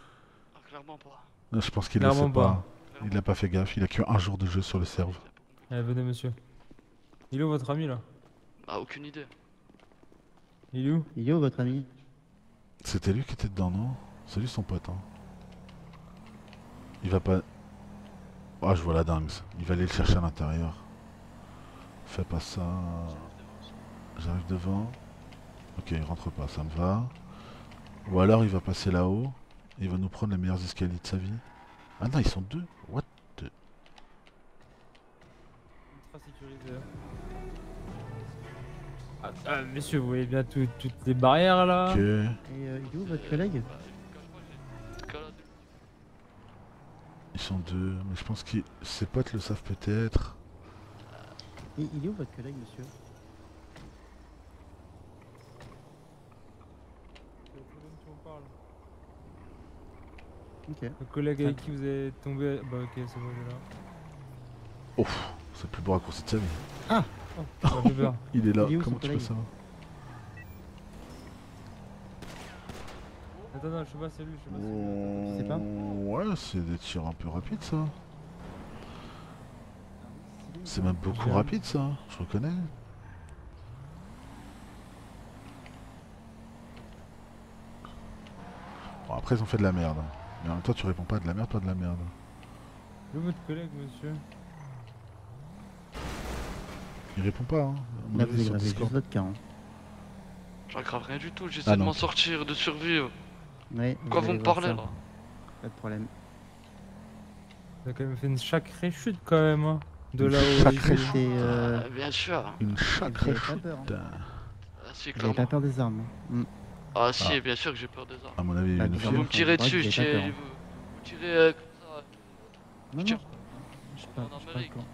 Ah, clairement pas. Je pense qu'il le sait pas. Il a pas fait gaffe, il a que un jour de jeu sur le serve. Allez, venez, monsieur. Il est où votre ami là? Ah, aucune idée. Il est où? Il est où votre ami? C'était lui qui était dedans, non? C'est lui son pote, hein. Il va pas... Ah, je vois la dingue. Il va aller le chercher à l'intérieur. Fais pas ça. J'arrive devant. Ok, il rentre pas, ça me va. Ou alors il va passer là-haut. Et il va nous prendre les meilleurs escaliers de sa vie. Ah non, ils sont deux. What the... Ultra sécurisé. Ah, messieurs, vous voyez bien toutes les barrières là? Ok. Et il est où votre collègue? Ils sont deux, mais je pense que ses potes le savent peut-être. Et il est où votre collègue, monsieur? Ok. Le collègue avec qui vous avez tombé... Bah ok, c'est bon, il est là. Ouf, c'est le plus beau raccourci de sa vie. Ah oh, j'ai peur. Il est là, Il est où, comment son tu fais collègue? ça? Attends, non, je sais pas, c'est lui, je sais pas. Tu sais pas? Ouais, c'est des tirs un peu rapides ça. C'est même beaucoup rapide ça, je reconnais. Bon, après ils ont fait de la merde. Mais en même temps tu réponds pas à de la merde, pas de la merde. Où est votre collègue, monsieur? Il répond pas, hein. À mon Là, avis, vous sur aggravez Discord. juste votre cas. Hein. J'aggrave rien du tout, j'essaie Ah de non. m'en sortir, de survivre. Ouais, Pourquoi vous allez me voir parlez ça. là? Pas de problème. Vous avez quand même fait une sacrée chute quand même, hein. De Une là-haut. sacrée ici. C'est Bien sûr. Une sacrée pas chute. peur, hein. si, Vous avez pas clairement. peur des armes. Hein. Ah si, bien sûr que j'ai peur des armes. À mon avis, il y a une Bah, fille. Vous me tirez Faudra que dessus, vous ayez pas peur, hein. vous tirez comme ça. Non, Tiens. non. Je parle, En je parle Amérique. quand.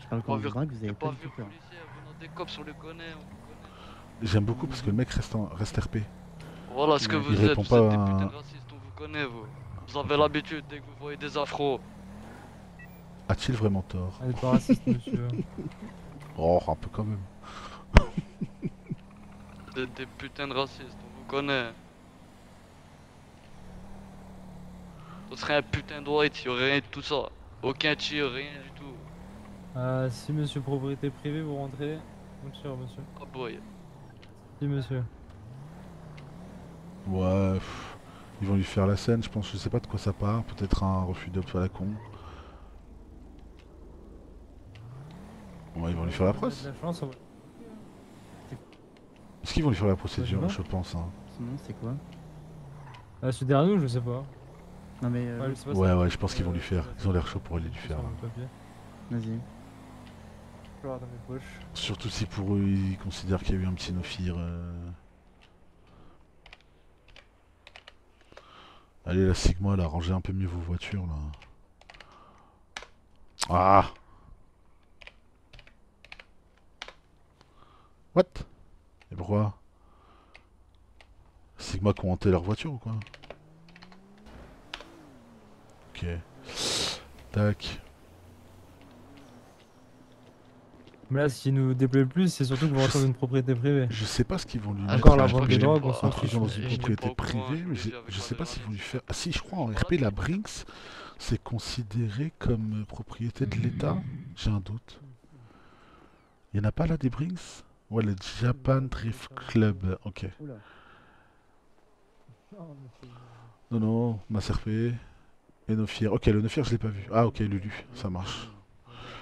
Je parle Pas quand vu, vous braque, vous j'ai avez pas pas vu du tout peur. policier, venant des cops, on les connaît, on les connaît. J'aime beaucoup parce que le mec reste RP. Voilà ce que Ouais. vous Il êtes, répond vous pas êtes des à- putains de racistes, on vous connaît, vous. Vous avez l'habitude, dès que vous voyez des afros. A-t-il vraiment tort? Elle est pas raciste, monsieur. Oh, un peu quand même. Vous êtes des putains de racistes, on vous connaît. Ce serait un putain de white, il y aurait rien de tout ça. Aucun tir, rien du tout. Ah, si monsieur propriété privée, vous rentrez. Bien sûr, monsieur. Oh boy. Si, monsieur. Ouais, ils vont lui faire la scène, je pense, je sais pas de quoi ça part, peut-être un refus d'op à la con. Ouais, ils vont lui faire la De presse. la chance, on va... Est-ce qu'ils vont lui faire la procédure, Ouais, je pense, hein. Sinon, c'est quoi? Ah, celui derrière nous, je sais pas. Non, mais. Ouais, je sais pas Ouais, ça. ouais, je pense qu'ils vont lui faire. Ils ont l'air chauds pour aller lui faire. Sur là. le papier. Vas-y. Je vais voir dans mes poches. Surtout si pour eux, ils considèrent qu'il y a eu un petit no-fear. Allez, la Sigma, là, rangez un peu mieux vos voitures, là. Ah! What? Et pourquoi? Sigma qui ont hanté leur voiture ou quoi? Ok. Tac. Mais là, s'il nous déplaît plus, c'est surtout que vous rentrez dans une propriété privée. Je sais pas ce qu'ils vont lui Encore mettre. la vente des drogues, on s'en Après, fiche. ils sont dans une J'étais propriété pas au courant, privée, je mais me dis avec je sais pas s'ils vont lui l'adrénaline. faire. Ah si, je crois en RP, la Brinks, c'est considéré comme propriété de l'État. J'ai un doute. Il y en a pas là des Brinks? Ouais, le Japan Drift Club. Ok. Oula. Non, non, ma CRP. Et Nofir. Ok, le Nofir, je l'ai pas vu. Ah, ok, Lulu, ça marche.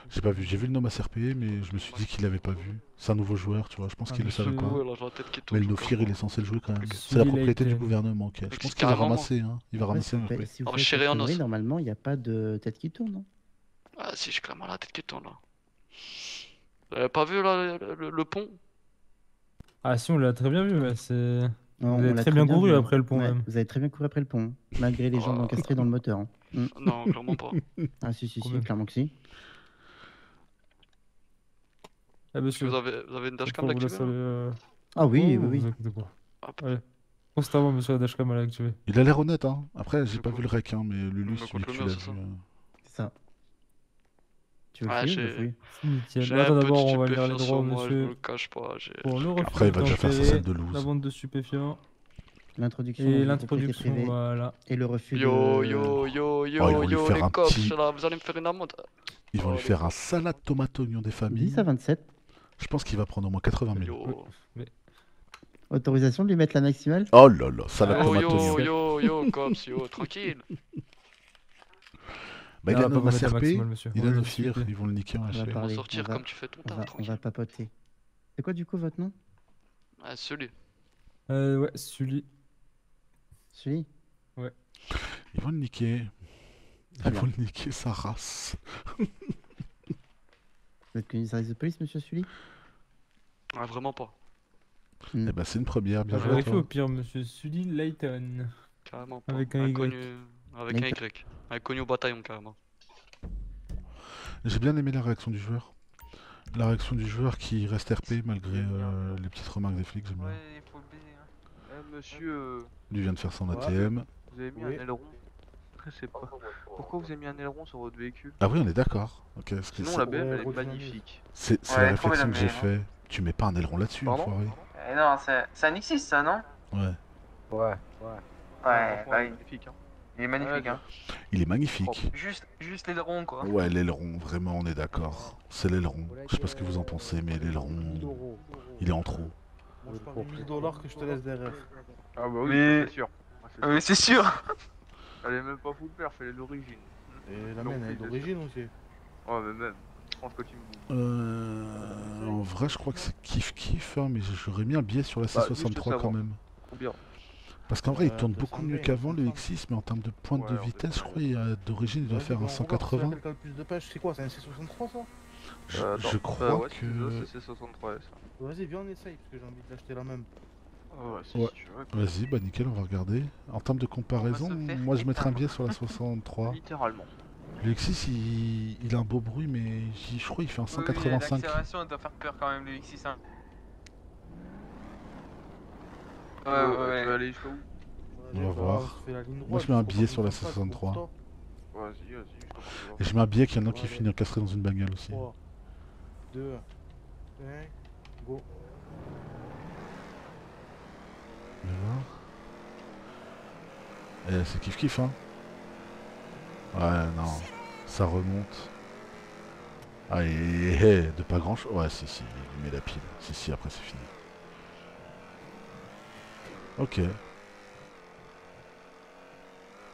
J'ai pas vu. J'ai vu le nom ACRP, mais je me suis dit qu'il avait pas vu. C'est un nouveau joueur, tu vois. Je pense Ah, qu'il le savait monsieur, pas. Ouais, là, j'ai la tête qui tourne. Mais le tout Nofir, le il est temps. censé le jouer quand même. Celui-là, C'est la propriété il du était- gouvernement, ok. Je pense qu'il va carrément. ramasser, hein. Il va Ouais, ramasser si un vous RP. faites, si vous Alors, faites chérie cette en connerie, os. normalement, il n'y a pas de tête qui tourne, non? Ah si, j'ai clairement la tête qui tourne là. Vous avez pas vu là le pont? Ah, si, on l'a très bien vu, ouais, c'est. Non, Vous avez on l'a très bien couru vu, hein. après le pont, Ouais, même. vous avez très bien couru après le pont, malgré les jambes Oh. encastrées dans le moteur. Hein. Mm. Non, clairement pas. Ah si, si, Quand si, même. clairement que si. Ah, monsieur. Vous avez une dashcam Faut vous d'activer laisser, là Ah oui, Oh, oui, vous oui. inquiétez pas. Hop. Allez. Constamment, monsieur, la dashcam à l'activer. Il a l'air honnête, hein. Après, j'ai Du pas coup. vu le rec, hein, mais Lulu, Mais celui contre que le tu mur, l'as c'est vu. ça. C'est ça. Tu veux Ah, le fouiller ou j'ai- le fouiller? Nickel. J'ai Attends, un peu de d'abord, on va lire les stupéfiants droits, sur moi, je monsieur. vous le cache pas. Pour le refus Après, il va déjà faire sa d'enterrer, scène de loose. la vente de stupéfiants L'introduction et dans une l'introduction, propriété privée voilà. et le refus Yo, de... yo, yo, Oh, ils yo, vont lui yo, faire les un cops petit- là, vous allez me faire une amende. Ils vont Oh, lui les faire un salade tomate oignon des familles. 10 à 27. Je pense qu'il va prendre au moins 80 000. Yo, Autorisation de lui mettre la maximale? Oh là là, salade yo, tomate yo, oignon. yo, yo, cops, yo, tranquille. Bah, il Non, a pas un mettre la CRP, maximale, monsieur. il a Ouais, le je FIR, suis- ils vont le niquer en On va HP. Ils parler, vont sortir on va- comme tu fais ton on taf, va tranquille. papoter. C'est quoi du coup votre nom? Ah, celui. Ouais, celui. Celui? Ils vont le niquer. Très Ils vont bien. le niquer sa race. Vous êtes connu du service de police, monsieur Sully? Ah, vraiment pas. Hmm. Eh ben, c'est une première, bien Je joué à vérifie toi. au pire, monsieur Sully Layton. Carrément pas. Avec un Y. Inconnu. Avec un Y. Inconnu au bataillon, carrément. J'ai bien aimé la réaction du joueur. La réaction du joueur qui reste RP malgré les petites remarques des flics, j'aime bien. il faut le baiser. Hein. Monsieur, Lui vient de faire son Ouais. ATM. vous avez mis un aileron. Je sais pas. Pourquoi vous avez mis un aileron sur votre véhicule? Ah oui, on est d'accord. Ok, parce que Sinon, c'est- la BM, elle est magnifique. c'est Ouais, la trouvez réflexion la que j'ai BM, fait. Tu mets pas un aileron là-dessus, Pardon enfoiré. Non, c'est un X6 ça, non? Ouais. Ouais. Ouais, bah, magnifique. Hein. Il est magnifique, hein. Il est magnifique. Juste l'aileron, quoi. Ouais, l'aileron, vraiment, on est d'accord. C'est l'aileron. Je sais pas ce que vous en pensez, mais l'aileron, il est en trop. Moi, je parle de 1000 $ que je te laisse derrière. Ah bah oui, Mais- c'est sûr. Mais c'est sûr. Elle est même pas full perf, elle est d'origine. Et la mienne, elle est d'origine aussi. Ouais, mais même. Je pense que tu me... En vrai, je crois que c'est kiff-kiff, hein, mais j'aurais mis un billet sur la Bah, juste C63 quand savoir. même. Combien? Parce qu'en vrai, il tourne 200 beaucoup mieux grammes, qu'avant le 200. X6, mais en termes de pointe de Ouais, on vitesse, je descend, crois d'origine, il doit Vas-y, faire un on regarde, 180. c'est quelqu'un de plus de pêche, c'est quoi? C'est un C63 ça? Je crois ouais, que... c'est 63S. Vas-y, viens, on essaye, parce que j'ai envie d'acheter la même. Ouais, si Ouais. tu veux. Vas-y, bah nickel, on va regarder. En termes de comparaison, se faire moi je mettrais un biais sur la 63. Littéralement. Le X6, il a un beau bruit, mais je crois qu'il fait un 185. L'accélération, elle doit faire peur quand même, le X6. Hein. Tu veux aller jusqu'à où? On va voir. Moi je mets un billet sur la 63. Vas-y, je t'en prie. Et je mets un billet qu'il y en a qui finit encastré dans une bagnole aussi. 3, 2, 1, go. On va voir. C'est kiff kiff hein. Ouais non, ça remonte. Ah et de pas grand chose. Ouais si, il met la pile. Si, après c'est fini. Ok.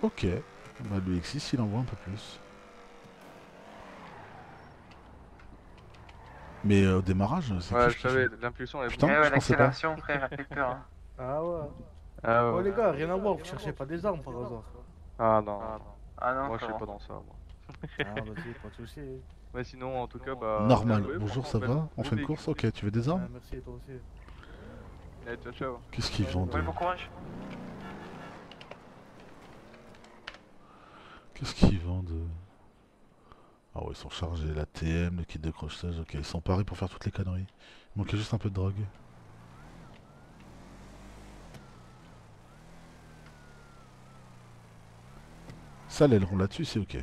Ok. Bah le X6 il envoie un peu plus. Mais au démarrage, c'est Ouais, kiff, je kiff. savais, l'impulsion elle est Putain, bonne. je pensais pas. L'accélération, frère, elle fait peur. Hein. Ah ouais. Ah ouais. Oh les gars, rien à voir, vous cherchez pas des armes par hasard. Ah non. Ah non, moi je ça suis va. pas dans ça, moi. Ah vas-y, pas de soucis. Mais sinon, en tout cas, bah. Normal. ouais, Bonjour, ça franchement, va? On fait une course? Ok, tu veux des armes? Merci, et toi aussi. Allez, ciao, ciao. Qu'est-ce qu'ils vendent? Ouais, bon courage. Qu'est-ce qu'ils vendent? Ah ouais, ils sont chargés. La TM, le kit de crochetage. Ok, ils sont parés pour faire toutes les conneries. Il manquait juste un peu de drogue. Ça, l'aileron là-dessus, c'est ok.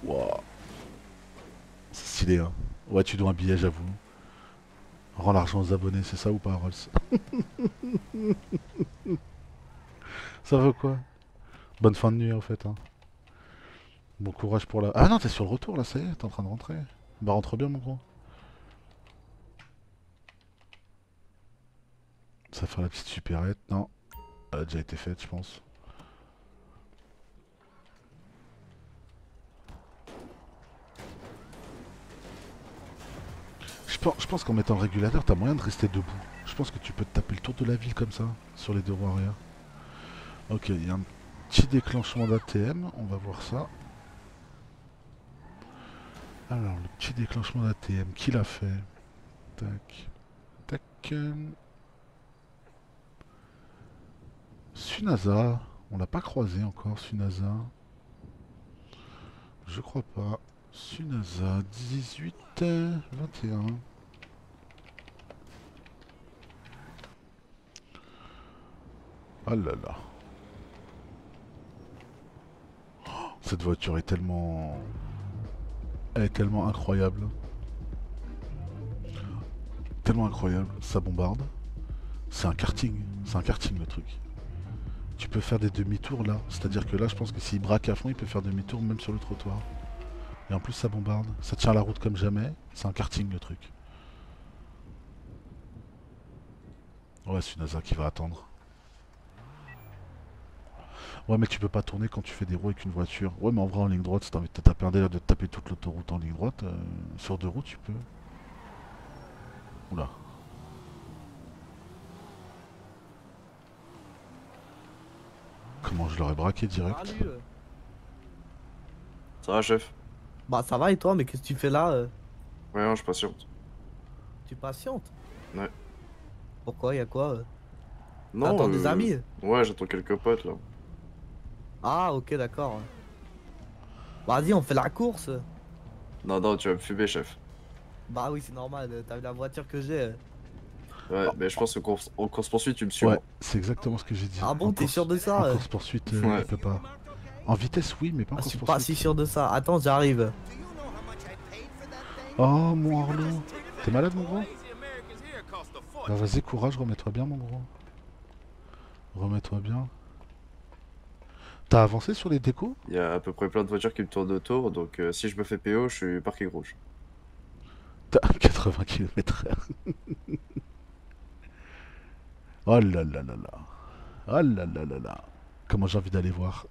Wouah. C'est stylé, hein. Ouais, tu dois un billet, j'avoue. Rends l'argent aux abonnés, c'est ça ou pas, Rolls? Ça veut quoi? Bonne fin de nuit, en fait, hein. Bon courage pour la... Ah non, t'es sur le retour, là, ça y est, t'es en train de rentrer. Bah, rentre bien, mon gros. Ça va faire la petite supérette, non. Elle a déjà été faite, je pense. Je pense qu'en mettant le régulateur, t'as moyen de rester debout. Je pense que tu peux te taper le tour de la ville comme ça, sur les deux roues arrière. Ok, il y a un petit déclenchement d'ATM, on va voir ça. Alors, le petit déclenchement d'ATM, qui l'a fait? Tac. Tac. Sunasa, on l'a pas croisé encore, Sunasa. Je crois pas. Sunasa, 18, 21. Oh là là. Oh, cette voiture est tellement... Elle est tellement incroyable. Tellement incroyable. Ça bombarde. C'est un karting. C'est un karting le truc. Tu peux faire des demi-tours là. C'est-à-dire que là, je pense que s'il braque à fond, il peut faire demi-tour même sur le trottoir. Et en plus, ça bombarde. Ça tient la route comme jamais. C'est un karting le truc. Ouais, c'est une NASA qui va attendre. Ouais, mais tu peux pas tourner quand tu fais des roues avec une voiture. Ouais, mais en vrai, en ligne droite, si t'as envie de te taper un délire de te taper toute l'autoroute en ligne droite, sur deux roues, tu peux. Oula. Comment je l'aurais braqué direct? Salut. Ça va, chef? Bah ça va et toi, mais qu'est-ce que tu fais là Ouais, non, je patiente. Tu patientes? Ouais. Pourquoi, y'a quoi Non, T'attends des amis? Ouais, j'attends quelques potes là. Ah ok, d'accord. Vas-y, on fait la course. Non, non, tu vas me fumer, chef. Bah oui, c'est normal, t'as vu la voiture que j'ai. Ouais, mais je pense qu'en course poursuite, tu me suis. Ouais, c'est exactement ce que j'ai dit. Ah bon, t'es sûr de ça En course poursuite, Ouais. il peut pas. En vitesse, oui, mais pas en Je course suis poursuite. pas si sûr de ça. Attends, j'arrive. Oh mon Arlo, t'es malade mon gros? Bah vas-y courage, remets-toi bien mon gros. Remets-toi bien. T'as avancé sur les décos? Il y a à peu près plein de voitures qui me tournent autour, donc si je me fais PO, je suis parking rouge. T'as 80 km/h. Oh là là là là. Oh là là là là. Comment j'ai envie d'aller voir.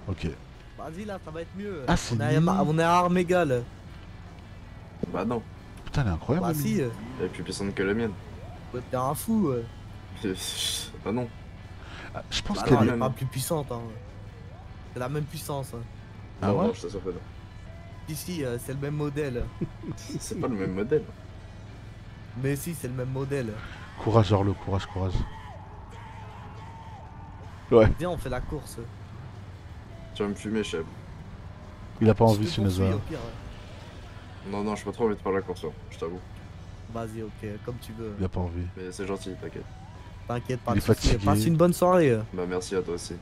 Ok. Vas-y là, ça va être mieux. Ah, c'est on est à Armégal. Bah non. Putain, elle est incroyable. Bah si. Il y a plus personne que la mienne. Ouais, t'es un fou. Bah non. Ah, je pense Bah qu'elle non, elle est... est pas plus puissante. Hein. C'est la même puissance. Hein. Ah non, ouais non, je t'assure que non. Ici, c'est le même modèle. C'est pas le même modèle. Mais si, c'est le même modèle. Courage Arlo, courage, courage. Ouais. Viens, on fait la course. Tu vas me fumer, chef. Il a pas Je envie, te ce poursuis, Nazar. au pire, ouais. Non, non, j'ai pas trop envie de faire la course, là, je t'avoue. Vas-y, ok, comme tu veux. Il a pas envie. Mais c'est gentil, t'inquiète. T'inquiète pas. Il est de soucis. fatigué. Passe une bonne soirée. Bah merci à toi aussi.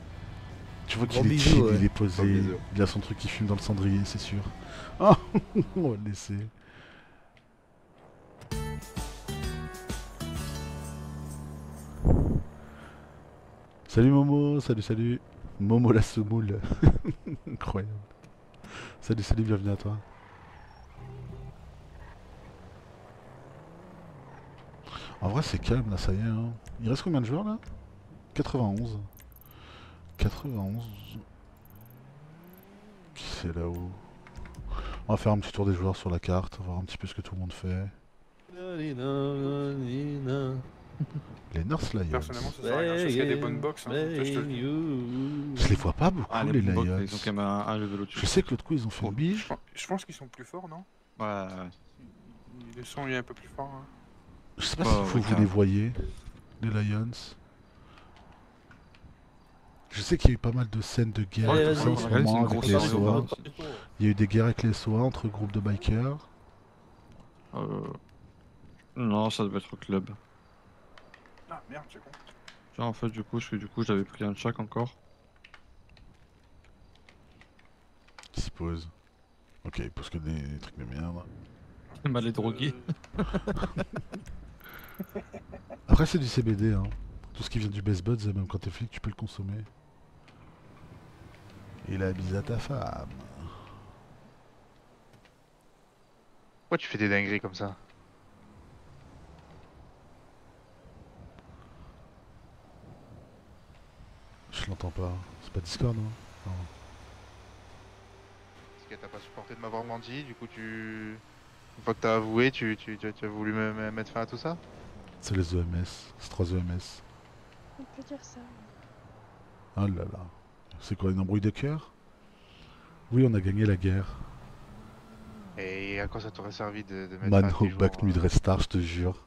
Tu vois Gros qu'il est bisous, chill, ouais. il est Gros posé, bisous. il a son truc qui fume dans le cendrier, c'est sûr. Ah, on va le laisser. Salut Momo, salut, salut. Momo la semoule. Incroyable. Salut, salut, bienvenue à toi. En vrai, c'est calme là, ça y est. Hein. Il reste combien de joueurs là 91. 91. Qui c'est là-haut? On va faire un petit tour des joueurs sur la carte, voir un petit peu ce que tout le monde fait. Les North Lions. Personnellement, ça sert à rien. Je sais qu'il y a des bonnes box. Hein. Ça, je te le dis. Je les vois pas beaucoup, Ah, les Bulldogs, Lions. ils ont quand même un level au-dessus. Je sais que l'autre coup, ils ont fait une bille. Je pense qu'ils sont plus forts, non? Ouais. Le son il est un peu plus fort. Hein. Je sais pas si vous les voyez, les Lions. Je sais qu'il y a eu pas mal de scènes de guerre Ouais, tout ça, en ce vas-y, moment c'est une avec les grosse SOA. soirée. Il y a eu des guerres avec les SOA entre groupes de bikers. Non, ça devait être au club. Ah merde, c'est con. Tiens, en fait, du coup, j'avais pris un de chaque encore. Qui se pose. Ok, il pose que des trucs de merde. Mal les drogués. Après, c'est du CBD, hein. Tout ce qui vient du Best Buds, même quand t'es flic, tu peux le consommer. Il a bise à ta femme. Pourquoi tu fais des dingueries comme ça? Je l'entends pas. C'est pas Discord, hein? Non. Parce que t'as pas supporté de m'avoir menti, du coup tu... Une fois que t'as avoué, tu as voulu me mettre fin à tout ça? C'est les EMS. C'est 3 EMS. On peut dire ça. Oh là là. C'est quoi, une embrouille de cœur? Oui, on a gagné la guerre. Et à quoi ça t'aurait servi de mettre fin à Man tes au jours, back nuit de Restart, je te jure.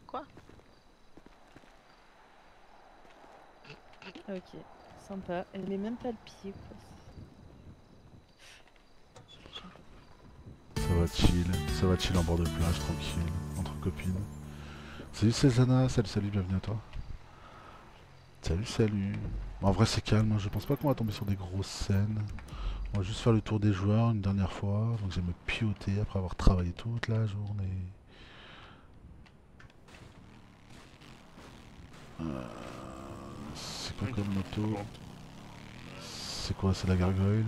Quoi? Ok, sympa. Elle met même pas le pied, quoi. Ça va chill en bord de plage, tranquille, entre copines. Salut Cézanne, salut, bienvenue à toi. Salut, salut. En vrai c'est calme, hein. Je pense pas qu'on va tomber sur des grosses scènes. On va juste faire le tour des joueurs une dernière fois, donc je vais me pioter après avoir travaillé toute la journée. C'est quoi comme moto? C'est quoi, c'est la gargoyle?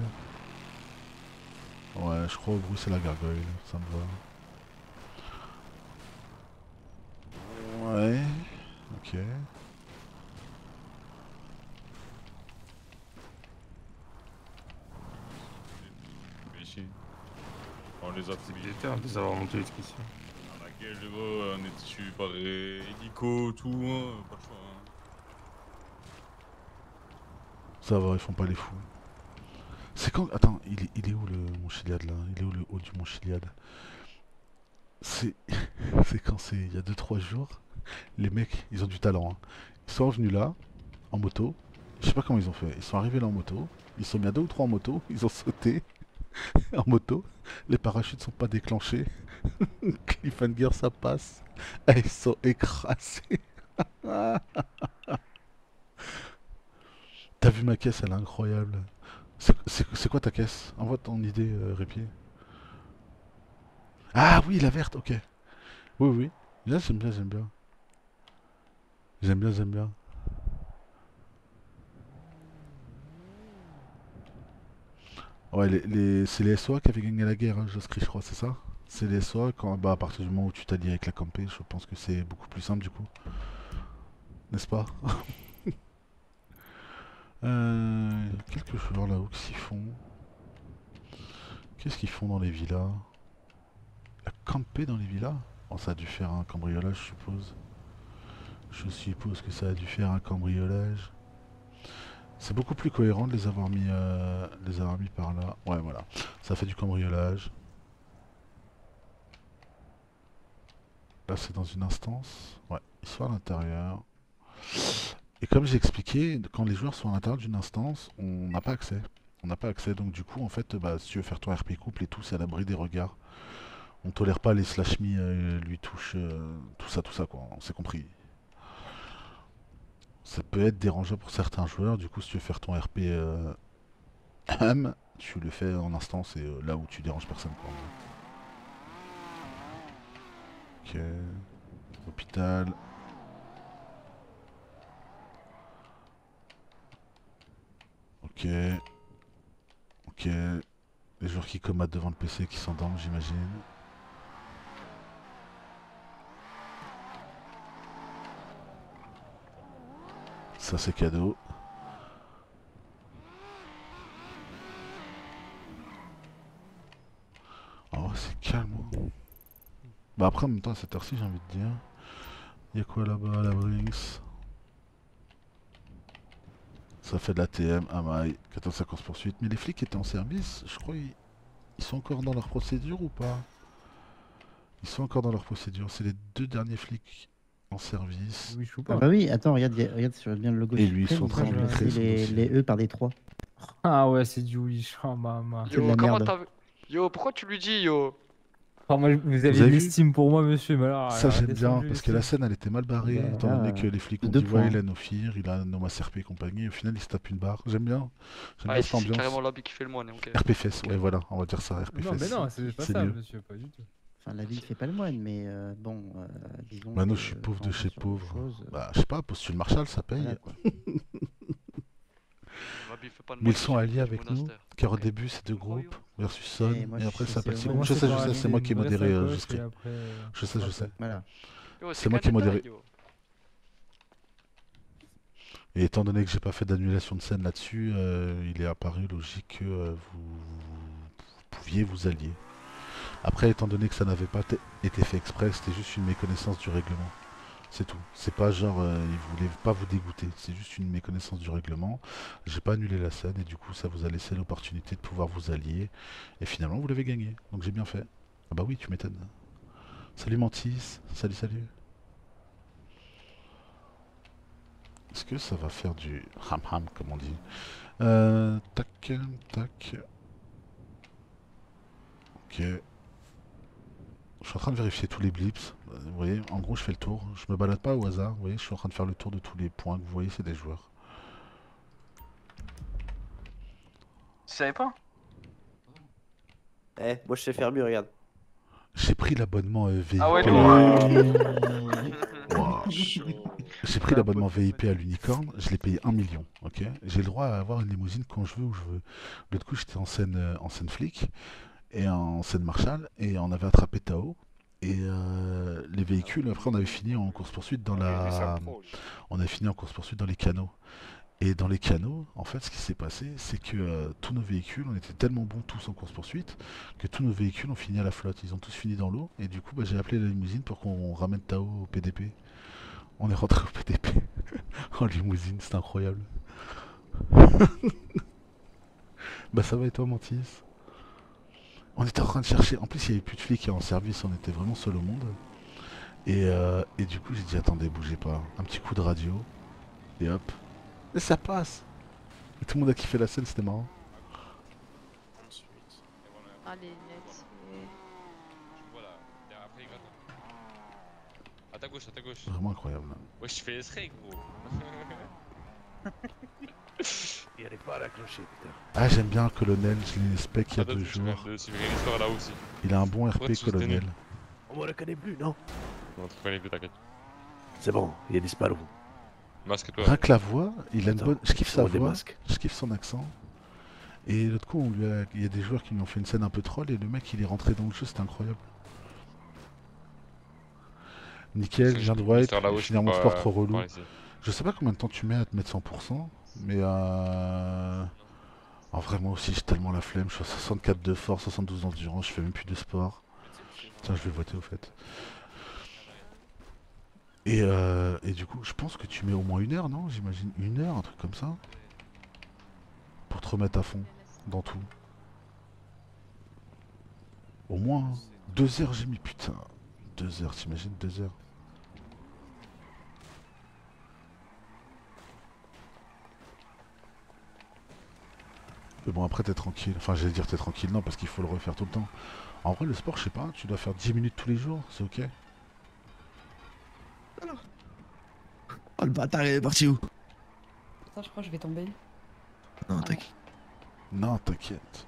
Ouais, je crois au bruit c'est la gargoyle, ça me va. Ouais, ok. Ici. On les a militaires de les avoir montés jusqu'ici. Dans laquelle, on est dessus par hélico, tout, hein, pas le choix. Hein. Ça va, ils font pas les fous. C'est quand... Attends, il est où le Mont Chiliad là? Il est où le haut du Mont Chiliad? C'est... c'est quand c'est... Il y a 2-3 jours, les mecs, ils ont du talent. Hein. Ils sont venus là, en moto. Je sais pas comment ils ont fait. Ils sont arrivés là en moto. Ils sont mis à 2 ou 3 en moto. Ils ont sauté en moto. Les parachutes sont pas déclenchés. Cliffhanger, ça passe. Et ils sont écrasés. T'as vu ma caisse, elle est incroyable. C'est quoi ta caisse? Envoie ton idée, Répier. Ah oui, la verte, ok. Oui, oui. Là, j'aime bien, j'aime bien. J'aime bien, j'aime bien. Ouais, c'est les SOA qui avaient gagné la guerre, hein, Joscri, je crois, c'est ça? C'est les SOA, quand, bah, à partir du moment où tu t'allies avec la campée, je pense que c'est beaucoup plus simple du coup. N'est-ce pas? Quelques joueurs là-haut, qu'est-ce qu'ils font? Qu'est-ce qu'ils font dans les villas? La camper dans les villas? Bon, ça a dû faire un cambriolage, je suppose. Je suppose que ça a dû faire un cambriolage. C'est beaucoup plus cohérent de les avoir mis par là. Ouais, voilà. Ça fait du cambriolage. Là, c'est dans une instance. Ouais, ils sont à l'intérieur. Et comme j'ai expliqué, quand les joueurs sont à l'intérieur d'une instance, on n'a pas accès. On n'a pas accès, donc du coup, en fait, bah, si tu veux faire ton RP couple et tout, c'est à l'abri des regards. On tolère pas les slash me lui touchent, tout ça, quoi. On s'est compris. Ça peut être dérangeant pour certains joueurs, du coup, si tu veux faire ton RP tu le fais en instance et là où tu déranges personne, quoi. Ok. Hôpital. Ok. Ok. Les joueurs qui combattent devant le PC qui s'endorment, j'imagine. Ça c'est cadeau. Oh c'est calme. Bah après en même temps à cette heure-ci j'ai envie de dire. Il y a quoi là-bas à la Brinks? Ça fait de la TM, Amaï, 14-15 poursuites. Mais les flics étaient en service, je crois ils sont encore dans leur procédure ou pas? Ils sont encore dans leur procédure, c'est les deux derniers flics en service. Oui, ah bah oui, attends, regarde, regarde sur bien le logo. Et lui, ils sont en train de remplacer les E par des 3. Ah ouais, c'est du Wish, oh maman. Yo, comment t'as... Yo, pourquoi tu lui dis, yo? Oh, moi, vous avez de l'estime pour moi, monsieur, mais alors... Ça j'aime bien, parce que la scène elle était mal barrée, étant donné que les flics ont dit ouais, il a Nofir, il a Noma CRP et compagnie, et au final il se tape une barre. J'aime bien. J'aime bien cette ambiance. C'est carrément l'habit qui fait le moine, ok. RPFS, ouais voilà, on va dire ça, RPFS. Non mais non, c'est pas ça, mieux. monsieur, pas du tout. Enfin, la ville fait pas le moine, mais bon, disons. Bah non, je suis pauvre de chez pauvre. Bah, je sais pas, postule Marshall, ça paye. Mais ils sont alliés avec nous, car au début c'est deux groupes versus Son, et après ça s'appelle 6 groupes. Je sais, c'est moi qui ai modéré, je sais. Voilà. C'est moi qui ai modéré. Et étant donné que j'ai pas fait d'annulation de scène là-dessus, il est apparu logique que vous pouviez vous allier. Après, étant donné que ça n'avait pas été fait exprès, c'était juste une méconnaissance du règlement. C'est tout. C'est pas genre, ils voulaient pas vous dégoûter. C'est juste une méconnaissance du règlement. J'ai pas annulé la scène et du coup, ça vous a laissé l'opportunité de pouvoir vous allier. Et finalement, vous l'avez gagné. Donc j'ai bien fait. Ah bah oui, tu m'étonnes. Salut Mantis. Salut, salut. Est-ce que ça va faire du ham-ham, comme on dit? Tac, tac. Ok. Je suis en train de vérifier tous les blips. Vous voyez, en gros, je fais le tour. Je me balade pas au hasard. Vous voyez, je suis en train de faire le tour de tous les points que vous voyez, c'est des joueurs. Tu savais pas? Eh, moi je sais faire mieux, regarde. J'ai pris l'abonnement VIP. Ah ouais, J'ai pris l'abonnement VIP à l'Unicorn, je l'ai payé 1 million, ok. J'ai le droit à avoir une limousine quand je veux, où je veux. L'autre coup, j'étais en scène flic et en scène Marshall, et on avait attrapé Tao. Et les véhicules, après on avait fini en course-poursuite dans la... On avait fini en course-poursuite dans les canaux. Et dans les canaux, en fait, ce qui s'est passé, c'est que tous nos véhicules, on était tellement bons tous en course-poursuite, que tous nos véhicules ont fini à la flotte. Ils ont tous fini dans l'eau, et du coup, bah, j'ai appelé la limousine pour qu'on ramène Tao au PDP. On est rentré au PDP en limousine, c'est incroyable. Bah ça va et toi, Mantis? On était en train de chercher, en plus il n'y avait plus de flics en service, on était vraiment seul au monde. Et du coup j'ai dit attendez, bougez pas, un petit coup de radio, et hop, et ça passe. Et tout le monde a kiffé la scène, c'était marrant. Ah les lunettes, Voilà, après il gratte. À ta gauche, à ta gauche. Vraiment incroyable. Ouais, je fais SRE gros. Il arrive pas à l'accrocher, putain. Ah j'aime bien le colonel, je l'ai spec il y a 2 jours. Là aussi. Il a un bon RP colonel. On me reconnaît plus, non? Non, tu connais plus, t'inquiète. C'est bon, il a disparu. Masque toi. Rien que la voix, il a une bonne... Je kiffe sa voix, masques. je kiffe son accent. Et l'autre coup, il y a des joueurs qui lui ont fait une scène un peu troll et le mec il est rentré dans le jeu, c'était incroyable. Nickel, je viens de White, je finis mon sport trop relou. Je sais pas combien de temps tu mets à te mettre 100%, mais en vrai, moi aussi, j'ai tellement la flemme. Je suis à 64 de force, 72 d'endurance, je fais même plus de sport. Tiens, je vais voter au fait. Et du coup, je pense que tu mets au moins 1 heure, non? J'imagine 1 heure, un truc comme ça. Pour te remettre à fond dans tout. Au moins 2 heures j'ai mis, putain. 2 heures, t'imagines 2 heures. Mais bon, après t'es tranquille. Enfin, j'allais dire t'es tranquille, non, parce qu'il faut le refaire tout le temps. En vrai, le sport, je sais pas, tu dois faire 10 minutes tous les jours, c'est ok. Oh, le bâtard, il est parti où? Attends, je crois que je vais tomber. Non, t'inquiète. Non, t'inquiète.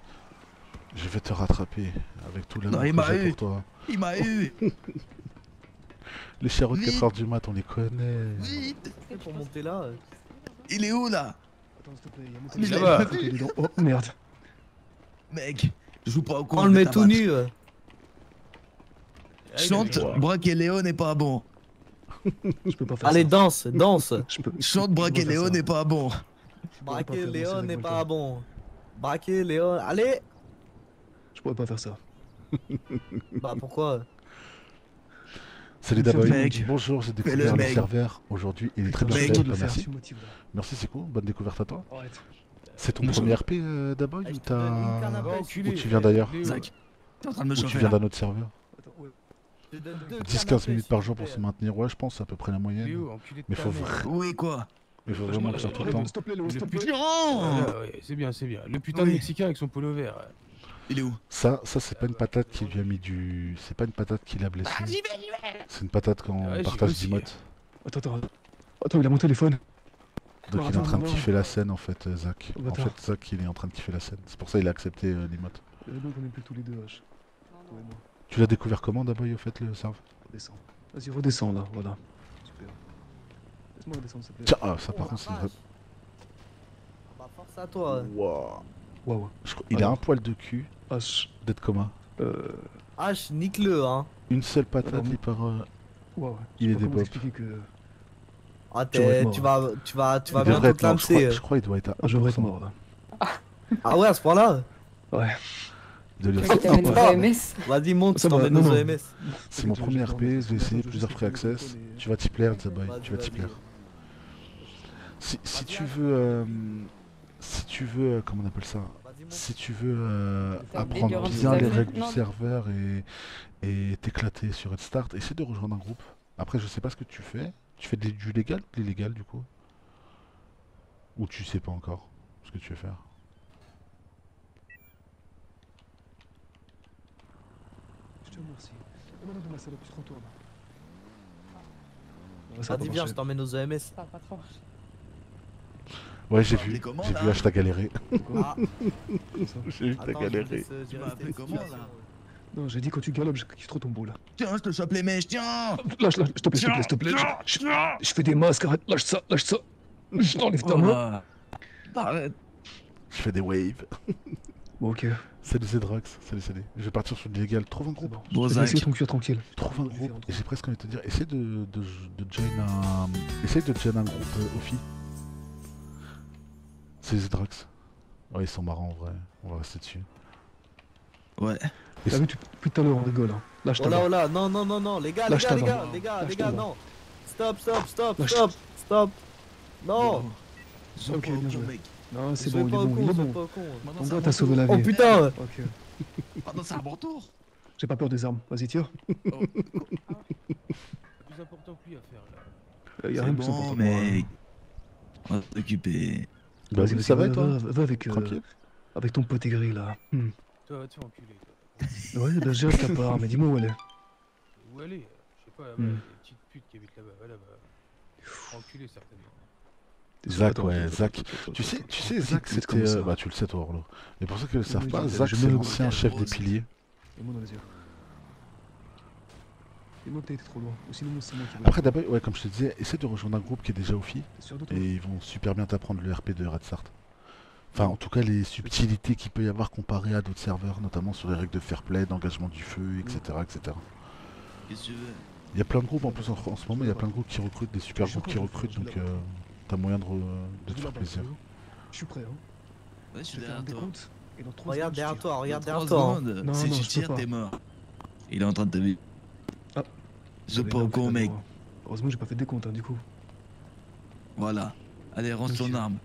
Je vais te rattraper avec tout l'amour Non, il que m'a j'ai eu. pour toi. Il m'a eu. Les chariots de Vite. 4h du mat, on les connaît. Vite. Pour monter là. Il est où là? Attends, s'il te plaît, il y a mon Mais je l'avais téléphone. pas vu. Dedans. Oh merde. Mec, je joue pas au con. On le met tout nu. Chante, Braque et Léo n'est pas bon. Je peux pas faire Allez, ça. danse, danse. Chante, Braque et Léo n'est pas bon. Braquer Léon n'est pas bon. Braquer Léon. Allez. Je pourrais pas faire ça. Bah pourquoi? Salut Fais le Daboy, mec. bonjour, j'ai Fais-le découvert le mec. serveur aujourd'hui, il est très bien Mec. fait, de le faire, merci. si on motive, là. Merci, c'est cool, bonne découverte à toi. Arrête. C'est ton Bonjour. premier RP Daboy ou ou tu viens Oh, d'ailleurs? Zach, t'es en train de me Ou tu chauffer viens là? d'un autre serveur? Attends, ouais. 10-15 minutes par jour pour se maintenir, ouais je pense c'est à peu près la moyenne. Mais faut Oui, quoi? vraiment le faire tout le temps. S'il te plaît, Léo, s'il te plaît. Ouais, c'est bien, c'est bien. Le putain de Oui. Mexicain avec son polo vert. Il est où? Ça c'est pas une patate qui lui a mis du... C'est pas une patate qui l'a blessé. C'est une patate quand Ouais, on j'y partage vais aussi. 10 mots. Attends, il a mon téléphone. Donc il est en train de Attends, kiffer la scène en fait, Zach. En Attends. fait, Zach il est en train de kiffer la scène. C'est pour ça qu'il a accepté l'emote. Donc on est plus tous les deux, H. Toi et moi. Tu l'as découvert comment Daboy au fait le serve? Redescends. Vas-y, redescends là, voilà. Super. Laisse-moi redescendre, s'il te plaît. Tiens, ah, ça par contre c'est une vraie... Bah force à toi. Wow. Waouh. Il a Alors. un poil de cul H. d'être commun. H, nique-le, hein. Une seule patate, Alors, il part... Waouh. Il est Je sais pas des comment bops. expliquer que. Ah, Je devrais être tu mort, vas Il bientôt devrait être te mort, je lancer. crois qu'il doit être à Ah, je devrais être 1%. mort là. Ah ouais, à ce point-là? Ouais. De lui- Ok, t'amènes nos AMS. Vas-y, monte, Ça je va, t'emmène non, nos non. OMS. C'est mon premier RP, j'ai essayé plusieurs free access. Tu vas t'y plaire, Zaboy, tu vas t'y plaire. Si tu veux... Si tu veux... Comment on appelle ça? Si tu veux Faire apprendre délire bien les anti-avis. règles du Non. serveur et t'éclater sur Red Start, essaie de rejoindre un groupe. Après, je sais pas ce que tu fais. Tu fais du légal ou de l'illégal du coup? Ou tu sais pas encore ce que tu veux faire? Je te remercie. Et maintenant dans la salle, tu te retournes. Vas-y, viens, je t'emmène aux OMS. Ça va pas trop marcher. Ouais, j'ai Tu m'as vu. appelé comment, J'ai là vu, H, t'as galéré. Ah. J'ai vu que t'as Attends, galéré. Tu m'as appelé comment là? Non, j'ai dit quand tu galopes, je kiffe trop ton beau là. Tiens, je te chope les mèches, tiens! Lâche, s'il te plaît, s'il te plaît, s'il te plaît. Je fais des masques, arrête, lâche ça, lâche ça. Enlève ta main. Arrête. Je fais des waves. Bon, ok. Salut Zedrox, salut. Je vais partir sur l'illégal. Trouve un groupe. Bon, Je vais Zach. laisser ton cuir tranquille. Trouve un groupe. Et j'ai presque envie de te dire, essaie de join un... Essaye de join un groupe Ophi. C'est Zedrox. Ouais, ils sont marrants en vrai. On va rester dessus. Ouais. T'as vu, depuis tout à l'heure, on rigole. Hein. Lâche ta Oh là, main. oh là, non, non, non, non, les gars, les Lâche gars, ta les main. gars, les gars, Lâche les ta gars, main. non. Stop, Lâche- stop. Non. Ok, bien joué. mec. Non, c'est Soyez bon, il pas est au bon, con, il est soyez bon. pas au con. Maintenant, Ton c'est gars à t'a mon sauvé la tour. vie. Oh putain. Ok. Maintenant, c'est à mon tour. J'ai pas peur des armes. Vas-y, tire. Plus important que lui à faire là. Y'a C'est rien de plus bon, important. que moi, hein. mec. On va s'occuper. Bah, Vas-y, ça va et vas-y, toi? va avec, Tranquille. avec ton pote aigri là. Toi, va te faire enculer. Toi. Ouais, bah j'ai ta part, mais dis-moi où elle est. Où aller? Je sais pas, là-bas, Hmm. les petites putes qui habitent là-bas. Va là-bas. Enculé certainement. Zach, Attends, ouais, attends, Zach. attends, Tu sais, attends, Zach, vite comme c'était... ça. Bah, tu le sais, toi, Orlo. Mais pour ceux qui ne le savent Oui, pas, je- Zach, je c'est mets le l'ancien gros chef des rose. piliers. Dis-moi dans les yeux. Dis-moi que t'as été trop loin. Ou sinon, c'est moi qui vais. Après, d'abord, ouais, comme je te disais, essaie de rejoindre un groupe qui est déjà au FI. T'es sûr de toi? Et ils vont super bien t'apprendre le RP de Red Start. Enfin, en tout cas, les subtilités qu'il peut y avoir comparé à d'autres serveurs, notamment sur les règles de fair play, d'engagement du feu, etc. etc. Qu'est-ce que tu veux? Il y a plein de groupes en plus en ce moment, il y a plein de groupes qui recrutent, des super groupes qui recrutent, donc t'as moyen de te faire plaisir. Je suis prêt, hein. Ouais, je suis vais faire un derrière toi. décompte, et dans 3 Regarde derrière toi, regarde derrière 3 toi. hein. secondes, Non, si non, tu je peux tires, pas. t'es mort. Il est en train de te vivre. Ah. Je pas au con, mec. Heureusement, j'ai pas fait de décompte, hein, du coup. Voilà. Allez, range ton arme.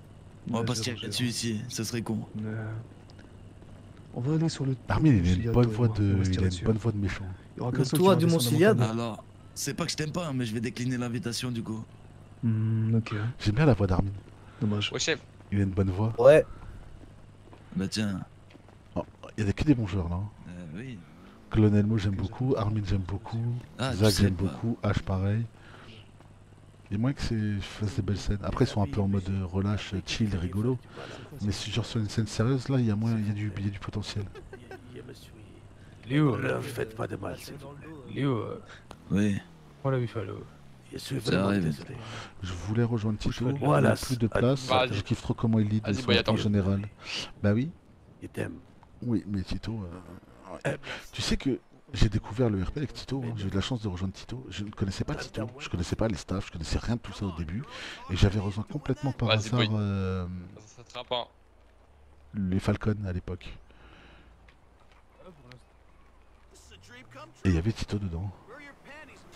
On va Ouais, pas je se vais tirer ranger, dessus ici, ce serait con. On va aller sur le. Armin, il a une Montchiliad, bonne toi et voix moi. On va se il tirer a une dessus. bonne voix de méchant. Il y aura Le qu'un seul qui toit va du descendre Montchiliad. dans mon camion. Alors, c'est pas que je t'aime pas, mais je vais décliner l'invitation du coup. Ok. J'aime bien la voix d'Armin. Dommage. Ouais, chef. Il a une bonne voix. Ouais. Bah tiens. Oh, il y a que des bons joueurs là. hein. Oui. Colonel Mo j'aime beaucoup, Armin j'aime beaucoup, Ah, tu Zach sais j'aime pas. beaucoup, H pareil. Il y a moins que je fasse des belles scènes. Après ils sont un peu en mode relâche, chill, rigolo. Mais si je sur une scène sérieuse, là il y a du potentiel. Léo, ne faites pas de mal, s'il vous plaît. Léo, Oui. prends la Buffalo. Je suis Ça vraiment arrive. désolé. Je voulais rejoindre Tito, il Voilà, n'y a plus de place, vas-y. je kiffe trop comment il lead Vas-y, son boy, équipe en attends. général. Bah oui, Il t'aime. oui, mais Tito... Tu sais que j'ai découvert le RP avec Tito, hein. J'ai eu de la chance de rejoindre Tito. Je ne connaissais pas Tito, je connaissais pas les staffs, je connaissais rien de tout ça au début. Et j'avais rejoint complètement par Vas-y, hasard boy. Ça te frappe pas. les Falcons à l'époque. Et il y avait Tito dedans.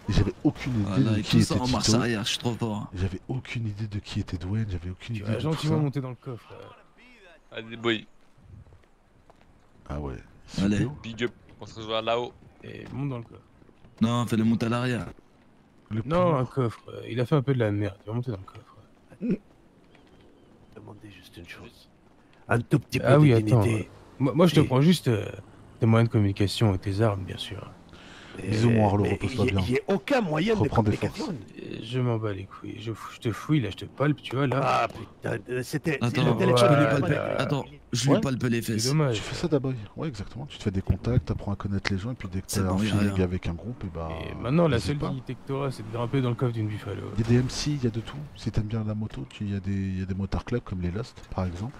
Et j'avais aucune idée Voilà, de et qui tout était ça en marche Tito. arrière, je suis trop fort. J'avais aucune idée de qui était Dwayne, j'avais aucune Tu idée vas de tout gentiment ça. monter dans le coffre. Vas-y, boy. Ah ouais. Allez. Super. Big up. On se rejoint là-haut. Et monte dans le coffre. Non, fais-le monter à l'arrière. Non, un coffre. Il a fait un peu de la merde. Il va monter dans le coffre. Demandez juste une chose. Un tout petit peu Ah oui, de attends. dignité. Moi, je te Et- prends juste tes moyens de communication et tes armes, bien sûr. Bisous, mon Arlo, mais repose-toi il y a- bien. Il n'y a aucun moyen Reprends de des forces. communication. Je m'en bats les couilles. Je te fouille, là, je te palpe, tu vois, là. Ah putain, c'était. Attends, le téléphone, ouais, il est pas le ouais. même. Attends, je lui Ouais. palpe les C'est fesses. dommage. Tu fais ça d'abord, ouais exactement, tu te fais des contacts, t'apprends à connaître les gens et puis dès que C'est t'as bon, un y a feeling rien. avec un groupe, et bah... Et maintenant, la n'hésite seule pas. dignité que t'auras, c'est de grimper dans le coffre d'une Buffalo. Il y a des MC, il y a de tout. Si t'aimes bien la moto, il y a des motards clubs comme les Lost par exemple.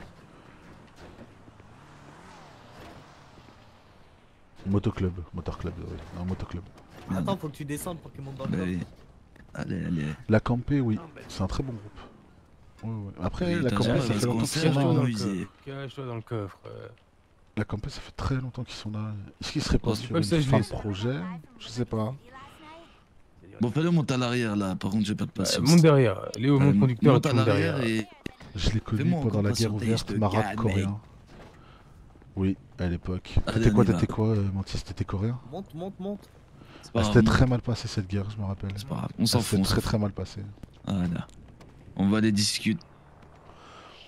Motoclub, motard-club, oui, un motoclub. Attends, faut que tu descendes pour qu'il monte dans le Bah coffre. oui. Allez, allez. La Campé, oui, c'est un très bon groupe. Ouais, ouais. Après, Oui, la t'as Campé, raison, ça parce fait qu'on longtemps sait qu'ils sont vraiment là. où hein. ils est. Cache-toi dans le coffre. La Campé, ça fait très longtemps qu'ils sont là. Est-ce qu'ils seraient pas Oh, sur pas une ça, je fin l'ai, de ça. projet? Je sais pas. Bon, fais-le monter à l'arrière là, par contre, j'ai pas de patience. Monte derrière. Léo, mon conducteur, monte tu à montes l'arrière derrière. et. Je l'ai connu Fais-moi pendant la encore guerre patienter, ouverte je te maroc gagne, coréen. mec. Oui, à l'époque. Allez, T'étais quoi, on y va. t'étais quoi, Mantis? T'étais coréen? Monte, monte, monte. C'est pas Ah, grave, c'était non. très mal passé cette guerre, je me rappelle. C'est pas grave, on s'en Ah, fout. on c'était s'en très fout. très mal passé. Voilà. On va aller discuter.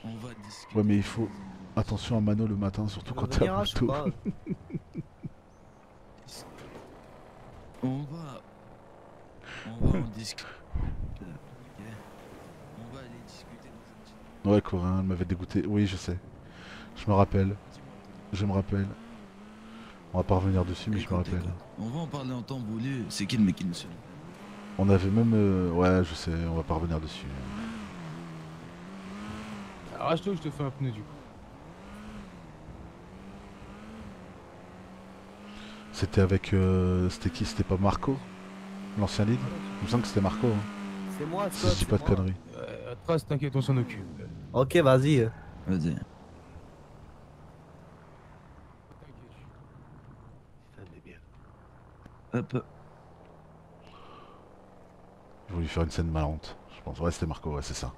On va discuter. Ouais, mais il faut attention à Mano le matin, surtout quand t'es à je sais moto. pas. On va en discuter. Ok. On va aller discuter dans un petit. Ouais, coréen, elle m'avait dégoûté. Oui, je sais. Je me rappelle. Je me rappelle. On va pas revenir dessus, mais je me rappelle. On va en parler en temps voulu. C'est qui le mec qui nous suit? On avait même... Ouais, je sais, on va pas revenir dessus. Arrache-toi, je te fais un pneu du coup. C'était avec... C'était qui? C'était pas Marco? L'ancien lead? Il me semble que c'était Marco. Hein. C'est moi, Si je dis pas de conneries. Trace, t'inquiète, on s'en occupe. Ok, vas-y. Vas-y. Hop. J'ai voulu faire une scène malante, je pense. Ouais, c'était Marco, ouais, c'est ça.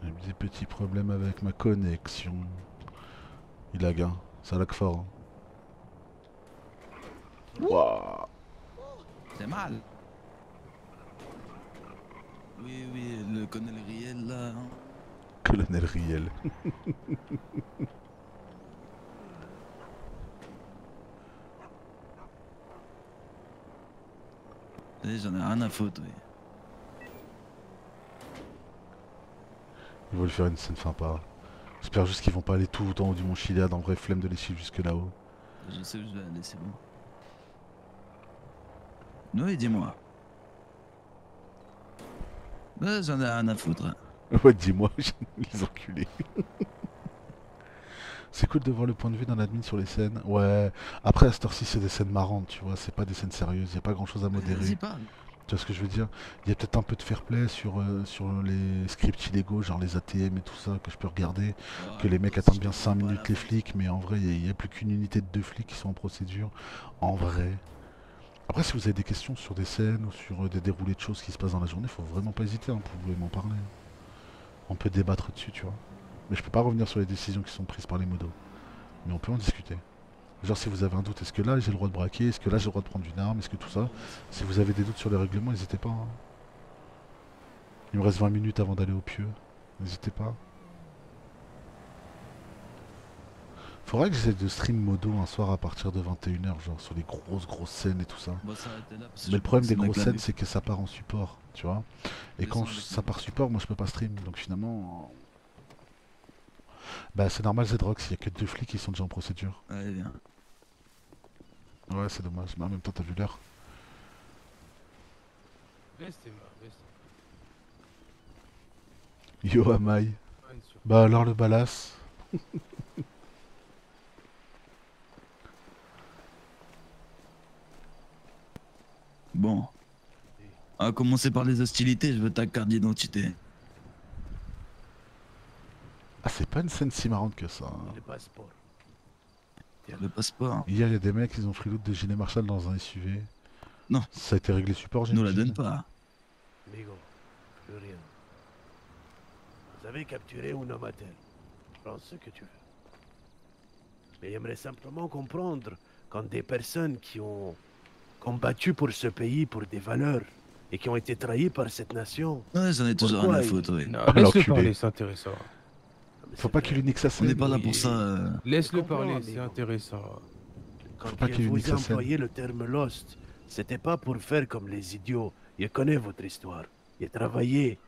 J'ai eu des petits problèmes avec ma connexion. Il lag, hein. Ça lag fort. Hein. Wouah. C'est mal. Oui, oui, le colonel Riel là. hein. Colonel Riel. Eh, j'en ai rien à foutre, oui. Ils veulent faire une scène sympa. J'espère juste qu'ils vont pas aller tout en haut du mont Chiliad, en vrai flemme de les suivre jusque là-haut. Je sais où je vais aller, c'est bon. Oui, dis-moi. Bah, j'en ai rien à foutre. hein. Ouais, dis-moi, les enculés. C'est cool de voir le point de vue d'un admin sur les scènes. Ouais, après à cette heure-ci c'est des scènes marrantes, tu vois, c'est pas des scènes sérieuses, y a pas grand chose à modérer. Vas-y, parle. Tu vois ce que je veux dire? Il y a peut-être un peu de fair play sur les scripts illégaux, genre les ATM et tout ça, que je peux regarder. Que les mecs attendent bien 5 minutes les flics, mais en vrai, il y a plus qu'une unité de 2 flics qui sont en procédure. En vrai. Après, si vous avez des questions sur des scènes ou sur des déroulés de choses qui se passent dans la journée, faut vraiment pas hésiter, hein, vous pouvez m'en parler. On peut débattre dessus, tu vois. Mais je peux pas revenir sur les décisions qui sont prises par les modos. Mais on peut en discuter. Genre si vous avez un doute, est-ce que là j'ai le droit de braquer? Est-ce que là j'ai le droit de prendre une arme? Est-ce que tout ça? Si vous avez des doutes sur les règlements, n'hésitez pas. Hein. Il me reste 20 minutes avant d'aller au pieu. N'hésitez pas. Faudrait que j'essaie de stream modo un soir à partir de 21h, genre sur les grosses scènes et tout ça. Bon, ça arrête là, parce que Mais le problème des c'est grosses la scènes, clave. c'est que ça part en support, tu vois. Et quand ça part support, moi je peux pas stream. Donc finalement... Bah c'est normal Zedrox, il y a que 2 flics qui sont déjà en procédure. Allez, viens. Ouais, c'est dommage, mais en même temps t'as vu l'heure. Yo Amai. Bah alors le balasse. Bon. On va commencer par les hostilités, je veux ta carte d'identité. Ah c'est pas une scène si marrante que ça. Le passeport. Le passeport. Hier il y a des mecs, ils ont pris l'autre de Gilet Marshall dans un SUV. Non. Ça a été réglé support, Nous la j'imagine. donne pas. Amigo, plus rien. Vous avez capturé un amateur. Prends ce que tu veux. Mais j'aimerais simplement comprendre quand des personnes qui ont combattu pour ce pays, pour des valeurs, et qui ont été trahies par cette nation. Ouais, j'en ai toujours pourquoi rien à ils- foutre, oui. Non, Ah, laisse-le l'enculé. parler, c'est intéressant. Faut pas qu'il unique sa On scène. n'est pas là pour ça. Laisse-le Je comprends, parler, amigo. c'est intéressant. Quand Faut pas je qu'il vous unique ai sa scène. employé le terme lost, c'était pas pour faire comme les idiots. Je connais votre histoire. J'ai travaillé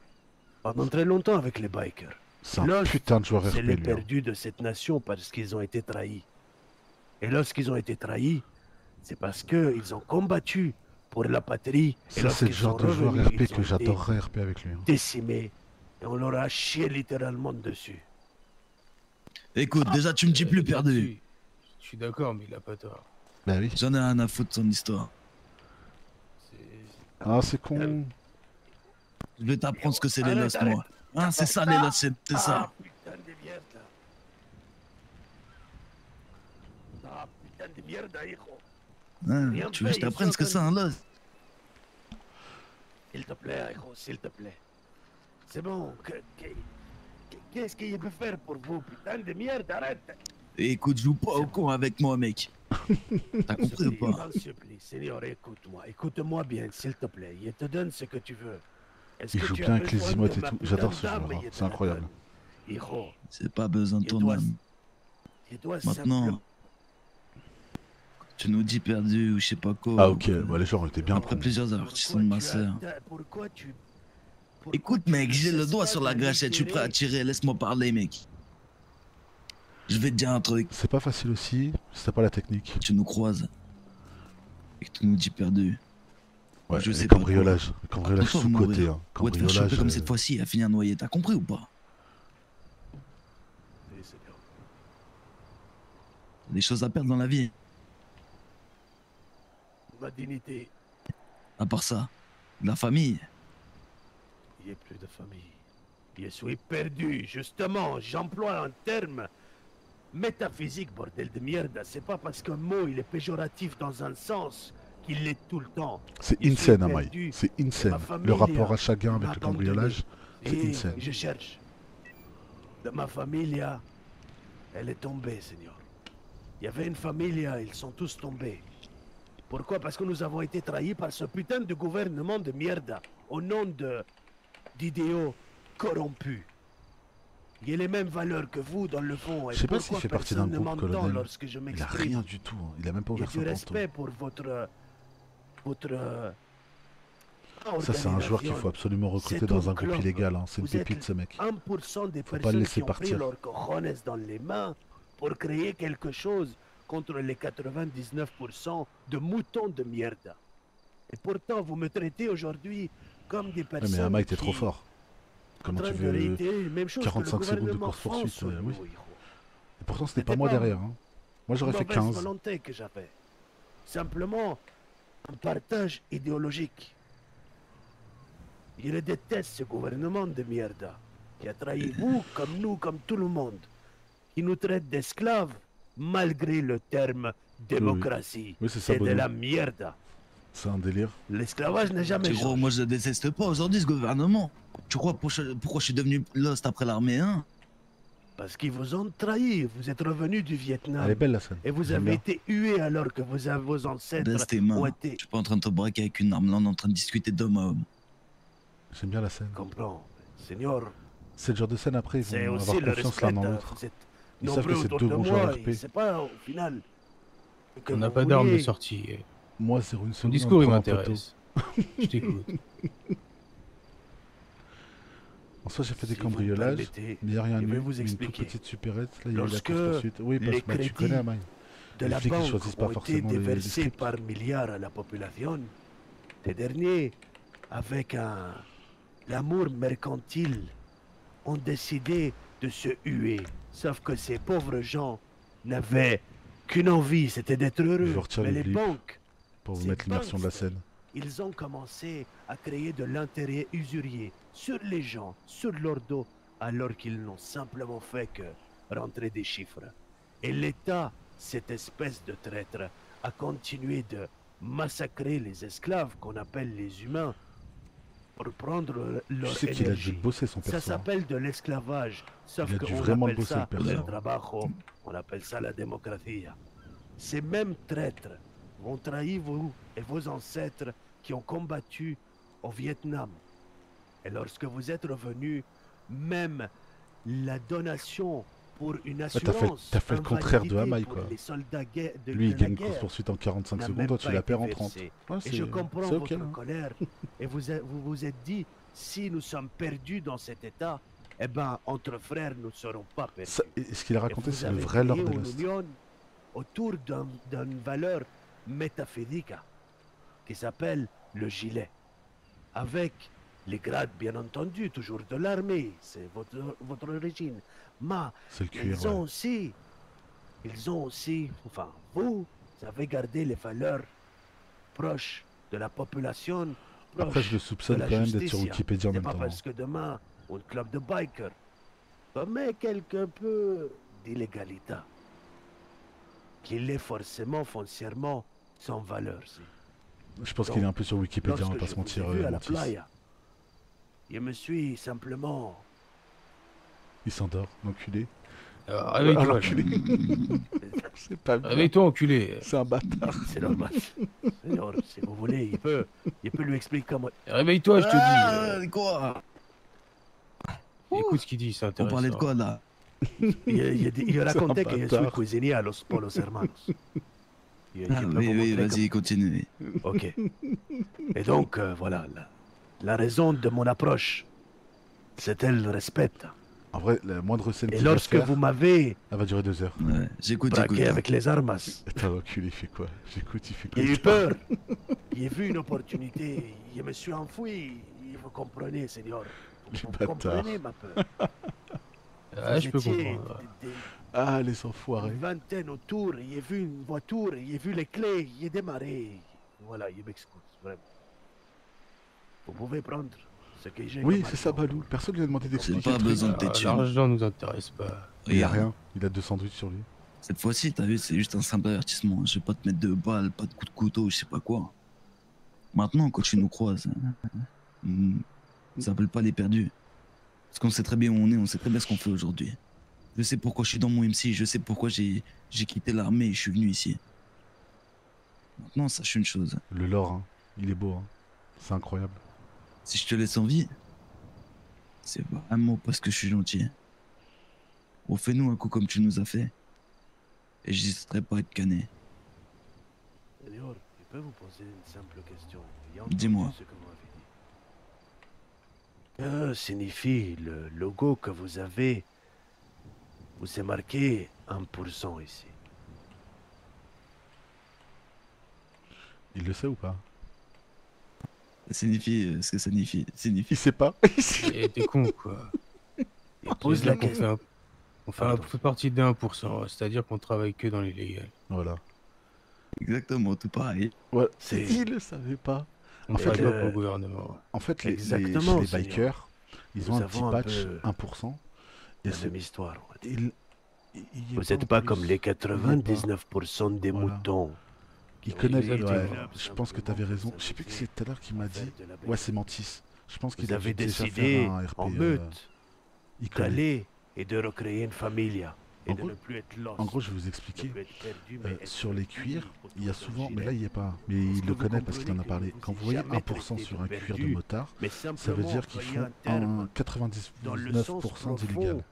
pendant très longtemps avec les bikers. C'est un Lost, putain de joueur c'est RP les lui. hein. perdus de cette nation parce qu'ils ont été trahis. Et lorsqu'ils ont été trahis, c'est parce qu'ils ont combattu pour la patrie. Et Ça c'est le lorsqu'ils genre sont de joueur revenus, RP ils ont que été j'adorerais RP avec lui. hein. décimés. Et on leur a chié littéralement dessus. Écoute, déjà tu me dis plus perdu. Je suis d'accord, mais il a pas tort. Bah oui. J'en ai rien à foutre de son histoire. Ah c'est con. Je vais t'apprendre ce que c'est les Arrête, lost, arrête. moi. Hein, c'est ça les lost, c'est ça. Putain de merde. Ah, putain de merde, hijo. Hein, Rien tu veux que je fait, t'apprenne ce que c'est un lost? S'il te plaît, hijo, s'il te plaît. C'est bon. Qu'est-ce qu'il peut faire pour vous, putain de merde, arrête. Écoute, joue pas au con avec moi, mec. T'as compris ou pas? S'il te plaît, Seigneur, écoute-moi. Écoute-moi bien, s'il te plaît. Je te donne ce que tu veux. Est-ce Il que joue tu bien as avec les besoin emotes de et ma tout. putain J'adore ce d'arme, joueur. je te C'est la incroyable. donne. Hijo, C'est pas besoin de Je ton dois- âme. je dois Maintenant, simplement- tu nous dis perdu ou je sais pas quoi. Ah ok, bah les gens étaient bien Après cons. plusieurs avertissements de ma sœur. Pourquoi tu... Écoute, mec, j'ai le doigt sur la gâchette, je suis prêt à tirer, laisse-moi parler, mec. Je vais te dire un truc. C'est pas facile aussi, c'est pas la technique. Tu nous croises. Et que tu nous dis perdu. Ouais, je les sais pas cambriolages. quoi. Les cambriolages Attends-toi à sous-cotés. mourir. Hein. Ou à te faire choper Cambriolage. comme cette fois-ci, à finir noyé, t'as compris ou pas? Oui, Seigneur. Des choses à perdre dans la vie. Ma dignité. À part ça, la famille. Il n'y a plus de famille. Je suis perdu, justement. J'emploie un terme métaphysique, bordel de merde. C'est pas parce qu'un mot il est péjoratif dans un sens qu'il l'est tout le temps. C'est Je suis insane, Amai. perdu. C'est insane. Ma famille Le rapport a à chacun avec le abandonné. cambriolage, c'est Et insane. je cherche. De ma famille, elle est tombée, Seigneur. Il y avait une famille, ils sont tous tombés. Pourquoi? Parce que nous avons été trahis par ce putain de gouvernement de merde au nom d'idéaux corrompus. Il y a les mêmes valeurs que vous dans le fond. Et Je sais pas s'il pourquoi fait partie d'un personne ne groupe, m'entend colonel. lorsque je Il a m'exprime? rien du tout. hein. Il a même pas Il y a ouvert du son respect pantalon. pour votre Ça, c'est un joueur qu'il faut absolument recruter dans un groupe illégal. Hein. C'est une Vous êtes pépite, ce mec. 1% des Faut pas le personnes laisser qui ont pris partir. leurs cojones dans les mains pour créer quelque chose contre les 99% de moutons de merde. Et pourtant, vous me traitez aujourd'hui comme des Ouais, personnes mais Amai, t'es qui- trop fort. Comment en tu train de veux réitérer les mêmes choses que le 45 secondes de gouvernement course poursuite France, oui. Et pourtant, ce n'est pas moi derrière. Hein. Moi, j'aurais fait mauvaise 15. volonté que j'avais. Simplement un partage idéologique. Je déteste ce gouvernement de mierda qui a trahi vous, comme nous, comme tout le monde, qui nous traite d'esclaves malgré le terme démocratie. Oui, c'est ça, c'est de Bono. la mierda. C'est un délire. L'esclavage n'est jamais Gros, changé. moi je le déteste pas aujourd'hui ce gouvernement. Tu crois pourquoi je suis devenu Lost après l'armée 1? Parce qu'ils vous ont trahi. Vous êtes revenu du Vietnam. Elle est belle la scène. Et vous J'aime avez bien. été hué alors que vos ancêtres Baisse tes mains. ont été... Je suis pas en train de te braquer avec une arme, là on est en train de discuter d'homme à homme. J'aime bien la scène. Comprends, Seigneur. C'est le genre de scène après, ils C'est vont aussi avoir le confiance respect. l'un dans l'autre. Vous êtes Ils savent nombreux que c'est autour deux de bons joueurs moi. RP. Et c'est pas au final. que On n'a vous pas d'armes de vouliez. sortie. Moi, 0,1 Ton seconde. discours, il on prend un m'intéresse. Je t'écoute. En soi, j'ai fait des Si vous cambriolages, permettez, mais il n'y a rien je eu. vais vous une toute expliquer. petite supérette, là, il y a eu la Lorsque course-poursuite. Oui, parce les que bah, tu crédits connais, Amaï. de Les la flics, ils banque choisissent pas ont été forcément les déversés scripts. par milliards à la population, ces derniers, avec l'amour mercantile, ont décidé de se huer. Sauf que ces pauvres gens n'avaient qu'une envie, c'était d'être Je heureux. retire Mais les les blips banques, pour vous ces mettre l'immersion de la banksters, scène. ils ont commencé à créer de l'intérêt usurier sur les gens, sur leur dos, alors qu'ils n'ont simplement fait que rentrer des chiffres. Et l'État, cette espèce de traître, a continué de massacrer les esclaves qu'on appelle les humains pour prendre leur sais qu'il a dû énergie. bosser, son Ça perso, hein. s'appelle de l'esclavage, sauf Il a dû qu'on vraiment appelle bosser, ça le perso. le trabajo, on appelle ça la démocratie. Ces mêmes traîtres ont trahi vous et vos ancêtres qui ont combattu au Vietnam. Et lorsque vous êtes revenus, même la donation pour une Ouais, assurance t'as fait le contraire de invalidité Hamaï, pour quoi. les soldats de Lui, il la gagne une guerre course-poursuite en 45 n'a secondes, même toi, tu pas la été perds en 30. versée. Ouais, Et je comprends c'est votre ok, hein. colère. Et vous vous êtes dit, si nous sommes perdus dans cet état, eh ben, entre frères, nous ne serons pas perdus. Et ce qu'il a raconté, Et vous c'est le avez vrai Lord créé de une Lost. union autour d'une valeur métaphysique qui s'appelle le gilet. Avec les grades, bien entendu, toujours de l'armée, c'est votre origine. Mais C'est le cuir, ils ont ouais. aussi, enfin, vous avez gardé les valeurs proches de la population. Après, proches je le soupçonne de la quand même d'être sur justicia. Wikipédia en C'est même pas temps. parce que demain, un club de bikers commet quelque peu d'illégalité qu'il est forcément foncièrement sans valeur. Je pense qu'il est un peu sur Wikipédia, on va pas se mentir, Vu à la Mantis. playa, je me suis simplement... Il s'endort, l'enculé. Réveille-toi, Ah, l'enculé. C'est pas bien. Réveille-toi, enculé. C'est un bâtard. C'est normal. Seigneur, si vous voulez, il peut lui expliquer comment... Réveille-toi, je te dis. Quoi? Écoute ce qu'il dit, c'est On intéressant. parlait de quoi là? Il racontait que je suis bâtard. cuisinier à Los Polos Hermanos. Ah oui, vas-y, continue. Ok. Et donc, voilà, la raison de mon approche, c'était le respect. En vrai, la moindre scène Et qu'il va lorsque faire, vous m'avez elle va durer 2 heures. Ouais, j'écoute, braqué avec les armas, Attends, l'enculé, il fait quoi? J'écoute, il fait quoi? j'ai eu peur. J'ai vu une opportunité. Je me suis enfoui. Vous comprenez, Seigneur. Vous bâtard. comprenez ma peur. Ah, je peux Vous étiez comprendre. Ah, les enfoirés. Une vingtaine autour, j'ai vu une voiture, j'ai vu les clés, j'ai démarré. Voilà, je m'excuse, vraiment. Vous pouvez prendre ce que j'ai. Oui, comme c'est ça, argent. Balou. Personne lui a demandé d'expliquer. pas le truc. besoin de tes thunes. L'argent nous intéresse pas. Il a Regarde. rien. Il a 2 sandwichs sur lui. Cette fois-ci, t'as vu, c'est juste un simple avertissement. Je vais pas te mettre de balles, pas de coups de couteau, je sais pas quoi. Maintenant, quand tu nous croises, ça s'appelle pas les perdus. Parce qu'on sait très bien où on est, on sait très bien ce qu'on fait aujourd'hui. Je sais pourquoi je suis dans mon MC, je sais pourquoi j'ai quitté l'armée et je suis venu ici. Maintenant, sache une chose. Le lore, hein. Il est beau, hein. C'est incroyable. Si je te laisse en vie, c'est vraiment parce que je suis gentil. Refais-nous un coup comme tu nous as fait. Et j'hésiterai pas à être cané. Seigneur, je peux vous poser une simple question. Dis-moi. Ce que vous avez dit. Que signifie le logo que vous avez où c'est marqué 1% ici? Il le sait ou pas? Ça signifie ce que ça signifie. Il sait pas. Et t'es con, quoi. Il pose la question. On fait partie des 1%, c'est-à-dire qu'on travaille que dans l'illégal. Voilà. Exactement, tout pareil. Ouais, C'est- il le savait pas. On En fait fait, pas pour le gouvernement. En fait, les Exactement, les Seigneur. bikers, ils Nous ont un petit avons un patch peu 1%. Et la c'est même histoire. on va dire. il y Vous est n'êtes en pas plus. comme les Il y est pas. 99% des Voilà. moutons. Il qui ont connaît. été Ouais, là je pense que tu avais raison. Je sais plus qui c'est tout à l'heure qui m'a dit. de la Ouais, c'est Mantis. Je pense qu'il Vous a avez dû déjà décidé faire un RP. en meute il connaît. d'aller et de recréer une familia. Et En de gros- ne plus être lost. En gros, je vais vous expliquer. Ne plus être perdu, mais être Sur les uni cuirs, autour il y a d'un souvent, mais gilet. là il y est pas, mais Est-ce il que le vous connaît parce qu'il en a comprenez parlé. que Quand vous vous voyez jamais 1% traité sur de un cuir de perdu, motard, mais ça veut simplement dire qu'ils employer font un terme un dans le 99% sens d'illégal. profond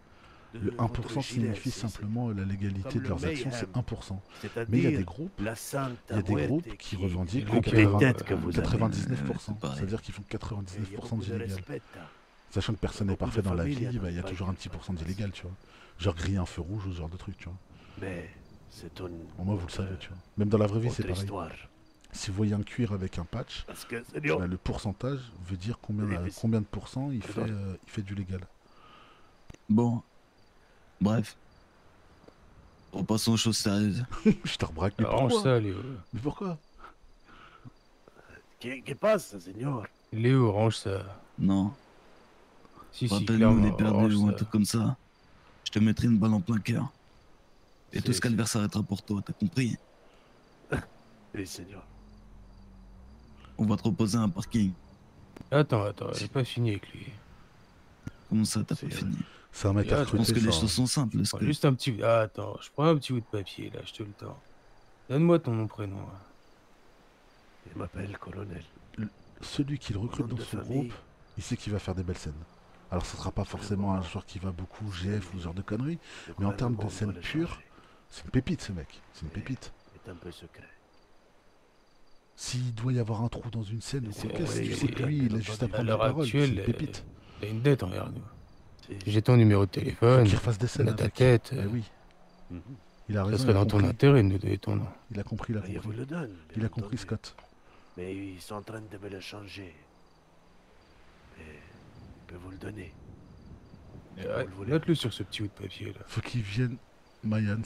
de Le 1% votre gilet, signifie c'est simplement la légalité comme de le leurs actions, mayhem. c'est 1%. C'est-à-dire Mais il y a des groupes, la Santa il y a des Muerte groupes qui revendiquent coupe les têtes que vous avez. 99%. pareil. C'est-à-dire qu'ils font 99% beaucoup de d'illégal. respect, Sachant que personne n'est beaucoup parfait de dans la familles, vie, bah, il y a dans toujours un le petit bail, pourcent d'illégal, tu vois. Genre griller un feu rouge ou ce genre de truc, tu vois. Mais c'est une Au moins vous le savez, tu vois. Même dans la vraie vie, c'est autre pareil. histoire. Si vous voyez un cuir avec un patch, Parce que, Seigneur, bah, le pourcentage veut dire combien de pourcents il fait du légal. Bon. Bref. Repassons aux choses sérieuses. Je te rebraque, mais Arrange pourquoi ça, Léo. Mais pourquoi qu'est-ce passe, Seigneur? Léo, range ça. Non. Si, Rappelle-nous clairement, les perdus range ou un ça. truc comme ça. Je te mettrai une balle en plein cœur. Et tout C'est- ce calvaire s'arrêtera pour toi, t'as compris? Oui, Seigneur. On va te reposer à un parking. Attends, j'ai pas fini avec lui. Comment ça, t'as pas fini? C'est un mec à Je pense que recruter, les ça. choses sont simples. Je prends juste un petit... Ah, attends, je prends un petit bout de papier, là, je te le tends. Donne-moi ton nom, prénom. là. Il m'appelle colonel. Celui qui le recrute Nom dans de son famille. groupe, il sait qu'il va faire des belles scènes. Alors ce sera pas forcément un joueur qui va beaucoup GF ou ce genre de conneries, mais en termes de scène pure, c'est une pépite ce mec, c'est une pépite. C'est un peu secret. S'il doit y avoir un trou dans une scène ou quoi, C'est- qu'est-ce que tu sais que lui, il a juste à À prendre la l'heure parole, c'est actuelle, une pépite. t'as une dette envers nous. J'ai ton numéro de téléphone, Qu'il refasse des scènes on a ta avec. tête. Eh oui. Il a Ça raison, serait il a dans ton compris. intérêt de nous donner ton nom. Il a compris, il a Il vous compris. le donne. Il bien a compris entendu. Scott. Mais ils sont en train de me le changer. Mais je peux vous le donner. Ouais, note-le sur ce petit bout de papier, là. Faut qu'il vienne Mayans.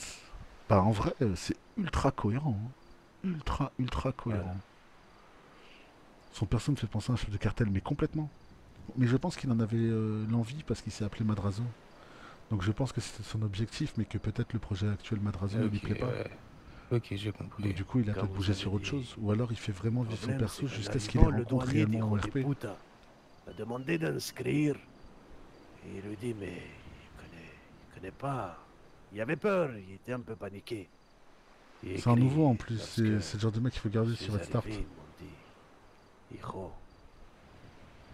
Bah en vrai, c'est ultra cohérent. Hein. Ultra cohérent. Son perso me fait penser à un chef de cartel, mais complètement. Mais je pense qu'il en avait l'envie parce qu'il s'est appelé Madrazo. Donc je pense que c'était son objectif, mais que peut-être le projet actuel Madrazo ne lui Ok, plaît pas. ouais. Ok, j'ai compris. Donc du coup, il a Car peut-être vous bougé avez sur autre dit- chose. Ou alors il fait vraiment vivre son problème, perso c'est jusqu'à qu'en ce qu'il les arrivant, le rencontre douanier réellement en d'Hijo de RP. Puta a demandé d'inscrire. Et il lui dit, mais il connaît pas. Il avait peur, il était un peu paniqué. Il C'est un écrit nouveau en plus, parce que c'est le genre de mec qu'il faut garder je sur suis votre start. arrivé, ils m'ont dit, Hijo,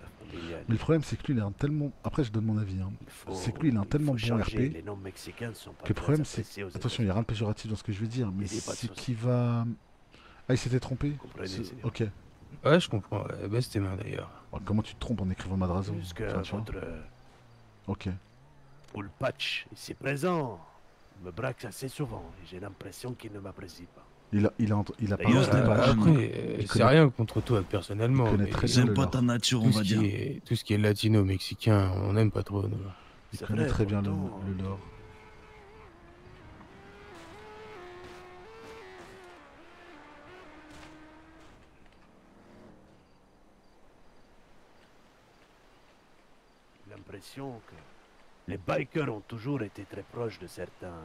la familia, Mais le problème c'est que lui il a un tellement... Après je donne mon avis, hein. C'est que lui il a un tellement bon changer. RP Les noms mexicains sont pas que le très problème c'est... appréciés aux Attention, il n'y a rien de péjoratif dans ce que je veux dire, mais Il dit pas de c'est souci. qu'il va... Ah il s'était trompé comprenez, C'est- Seigneur. Ok. Ouais, je comprends. Baisse tes mains, d'ailleurs. Bon, comment tu te trompes en écrivant Madrazo Puisque Enfin, tu vois. votre Ok. Full Patch ici présent me braque assez souvent et j'ai l'impression qu'il ne m'apprécie pas. Il a D'ailleurs, parlé de patch. Après, Il c'est connaît- rien contre toi personnellement. il connaît mais très bien J'aime le pas lore. ta nature, tout on ce va qui dire. est- tout ce qui est latino-mexicain, on n'aime pas trop, nous. Il C'est connaît vrai, très bien pourtant, le lore. J'ai l'impression que les bikers ont toujours été très proches de certains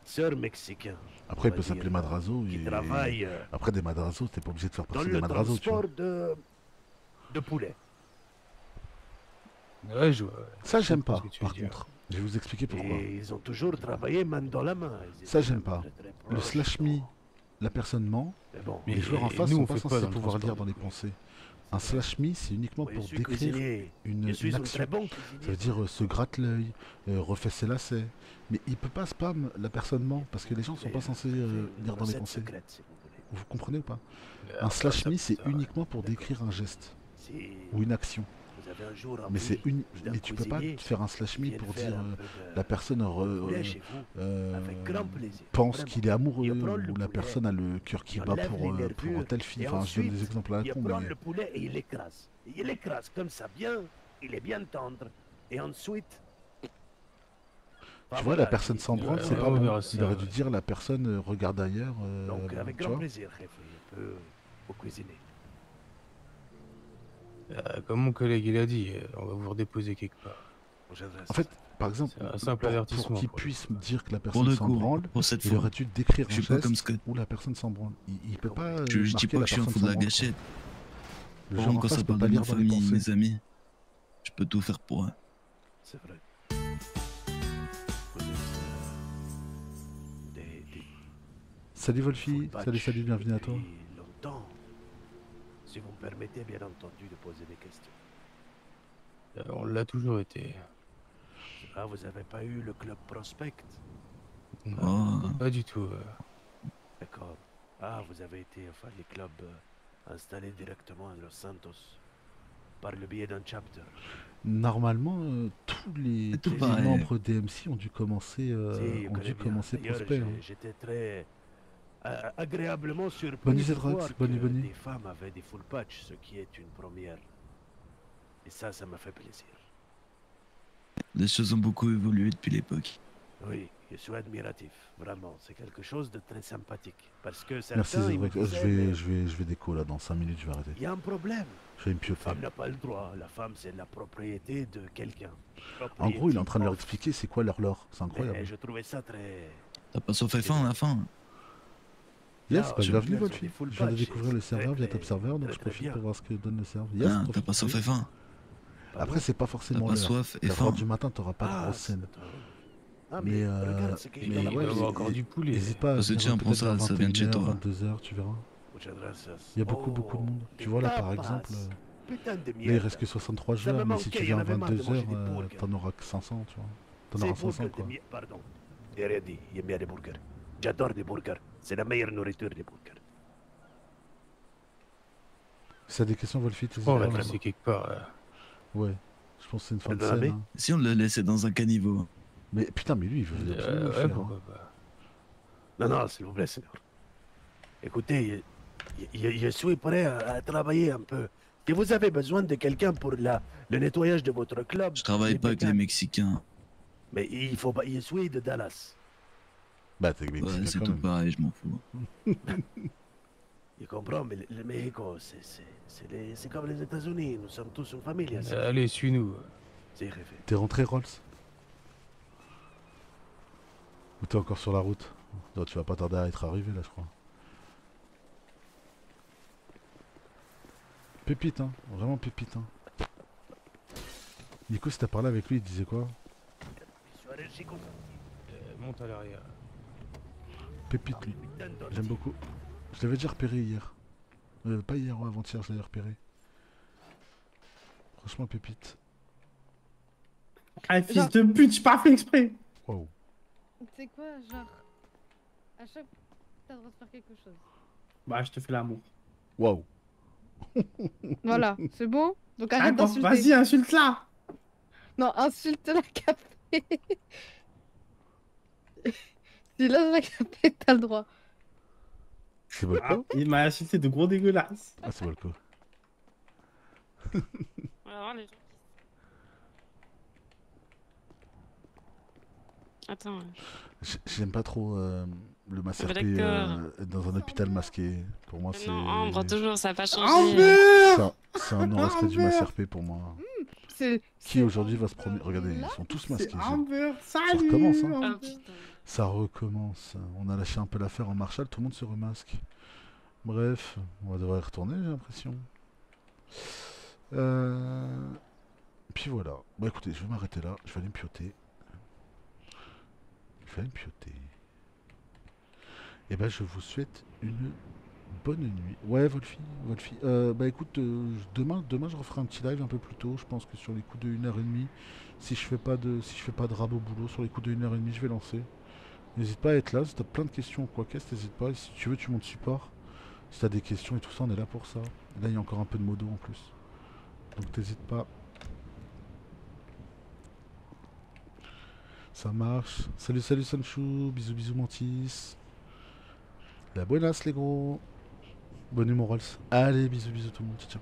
sœurs mexicains. Après, on il va peut s'appeler dire, Madrazo. qui et- travaillent Après, des Madrazo, t'es pas obligé de faire dans partie des le Madrazo, tu vois. transport de poulet. Ouais, je vois. Ça, j'aime comprends pas, ce que tu veux par dire. contre. Je vais vous expliquer pourquoi. Et ils ont toujours travaillé main dans la main. Ils Ça, étaient j'aime même pas. très, très Le proches. slash me, la personne ment. Mais bon, Les joueurs en face nous, sont on pas fait quoi censés dans le pouvoir transport, lire dans les du coup pensées. Un slash me, c'est uniquement oui, pour je suis décrire cuisinier. une Je suis un action. très bon cuisinier. Ça veut dire se gratte l'œil, refait ses lacets. Mais il peut pas spam la personne ment parce que les gens sont pas censés lire dans les Recette pensées. secrète, si vous voulez. Vous comprenez ou pas? Un slash me, c'est uniquement pour décrire un geste Si ou une action. vous avez un jour Mais c'est envie une. d'un Mais tu peux pas cuisinier faire un slash qui me vienne pour faire dire un peu de la personne poulet chez vous, avec grand plaisir, pense vraiment. qu'il est amoureux Il prend le ou la poulet, personne a le cœur qui il bat enlève pour les nervures, telle fille. et Enfin, je donne des ensuite, exemples à la il con, prend mais le poulet et il l'écrase. Et il l'écrase comme ça, bien, il est bien tendre. Et ensuite, Tu vois, la personne sans branle, c'est pas on bon. verra Il ça, aurait dû ouais. dire la personne regarde ailleurs. Donc, avec tu grand vois. plaisir, Jefe, je peux vous cuisiner. Comme mon collègue il a dit, on va vous redéposer quelque part. En fait, par exemple, C'est un simple pour avertissement. qu'il pour le puisse coup. dire que la Pour personne le s'en coup, branle, pour cette il fois. aurait dû décrire Je un suis pas geste comme Scott. où la personne s'en branle. Il peut pas. Je dis marquer pas la que je suis un personne fou de s'en la branle, gâchette. Le Par genre contre, en quand face ça peut parle pas de ma lire dans les famille, pensées. mes amis, je peux tout faire pour eux. C'est vrai. Vous êtes des Salut Wolfie, full salut, bienvenue à toi. depuis longtemps. Si vous me permettez, bien entendu, de poser des questions. On l'a toujours été. Ah, vous avez pas eu le club Prospect? Oh. Pas du tout. D'accord. Ah, vous avez été enfin les clubs installés directement à Los Santos par le biais d'un chapter. Normalement, tous les pareil. membres DMC ont dû commencer, Si, je connais bien. D'ailleurs, prospect. hein. J'étais très agréablement surpris Bonne nuit, de Zedrox, voir bonne nuit, que bonne nuit. des femmes avaient des full patch, ce qui est une première. Et ça m'a fait plaisir. Les choses ont beaucoup évolué depuis l'époque. Oui, je suis admiratif, vraiment. C'est quelque chose de très sympathique. Parce que Merci certains, ils me Zedrox. disaient, mais Je vais déco là, dans 5 minutes je vais arrêter. il y a un problème. Je vais me La pioter. femme n'a pas le droit. La femme, c'est la propriété de quelqu'un. En gros, il est en train de leur expliquer c'est quoi leur lore. C'est incroyable. Et je trouvais ça très... T'as pas sauf F1 à la fin. Yes, Ah, bah, je bienvenue veux dire, Wolfie. sur des full Je viens de patch, découvrir le c'est serveur très, via Top Server, donc très, je très profite bien. pour voir ce que donne le serveur. Yes, Ah, t'as profite pas sauf aussi. F1. Après, c'est pas forcément T'as pas l'heure. soif et La faim. fois du matin, t'auras pas de grosse scène. Ah, Mais regarde ce qu'il y a dans la ouais, boîte. encore du poulet. N'hésite pas à Parce que venir tiens, prends peut-être ça, à ça vient de chez 21h, toi. 22h, tu verras. Muchas gracias. Il y a beaucoup de monde. Tu vois là par exemple, Putain de là il merde. reste que 63 Ça me joueurs, mais si manquait, tu il y en viens à avait marre de 22h, manger des burgers. t'en auras que 500, tu vois. T'en C'est auras 500 burger de quoi. merde. Pardon. J'ai rien dit. J'aime bien les burgers. J'adore les burgers. C'est la meilleure nourriture des burgers. Si t'as des questions Wolfie, t'hésites On pas. l'a classé quelque part. Ouais, je pense que c'est une fin de Dans la scène. baie hein. Si on le laissait dans un caniveau. Mais putain, mais lui il veut absolument le Ouais, faire. pourquoi hein. pas. Non, non, s'il vous plaît, Seigneur. Écoutez, je suis prêt à travailler un peu. Si vous avez besoin de quelqu'un pour le nettoyage de votre club... Je travaille pas avec les Mexicains. Mais il faut pas... Je suis de Dallas. Bah t'es Ouais, mexicain c'est quand tout même. pareil, je m'en fous. Je comprends, mais le Mexico, c'est comme les États-Unis. Nous sommes tous une famille. Allez, suis-nous. C'est refait. T'es rentré Rolls? Ou t'es encore sur la route? Non, tu vas pas tarder à être arrivé là je crois. Pépite hein, vraiment pépite hein. Nico si t'as parlé avec lui il disait quoi? Je suis allergique aux... Monte à l'arrière. Pépite lui, j'aime beaucoup. Je l'avais déjà repéré hier. Pas hier ou avant-hier je l'avais repéré. Franchement pépite. Ah, fils de pute, j'ai pas fait exprès. Wow. C'est quoi, genre, à chaque t'as le droit de faire quelque chose. Bah, je te fais l'amour. Wow. Voilà, c'est bon. Donc Ah, arrête bon, d'insulter. vas-y, insulte-la. Non, insulte la capée. Si là la capée, t'as le droit. C'est Volko? Ah, il m'a insulté de gros dégueulasse. Ah c'est Volko. Alors, les gens... Attends. J'aime pas trop le masque bah, RP d'accord. dans un hôpital masqué. Pour moi c'est... Non, Ambre, toujours, ça n'a pas changé. C'est un non-respect du masque RP pour moi. Qui aujourd'hui va se promener? Regardez, ils sont tous masqués. Amber, Ça salut. recommence hein. Ah, Amber. Ça recommence. On a lâché un peu l'affaire en Marshall, tout le monde se remasque. Bref, on va devoir y retourner j'ai l'impression. Puis voilà. Bon écoutez, je vais m'arrêter là, je vais aller me pioter. Et ben je vous souhaite une bonne nuit. Ouais Wolfie. Bah écoute, demain je referai un petit live un peu plus tôt. Je pense que sur les coups de 1h30, si je fais pas de rab au boulot, sur les coups de 1h30 je vais lancer. N'hésite pas à être là, si t'as plein de questions ou quoi qu'est-ce, n'hésite pas. Et si tu veux tu montes support. Si t'as des questions et tout ça, on est là pour ça. Là il y a encore un peu de modo en plus. Donc t'hésites pas. Ça marche. Salut Sanchou, bisous Mantis. La buenas les gros. Bonne nuit mon Rolls. Allez bisous tout le monde, ciao.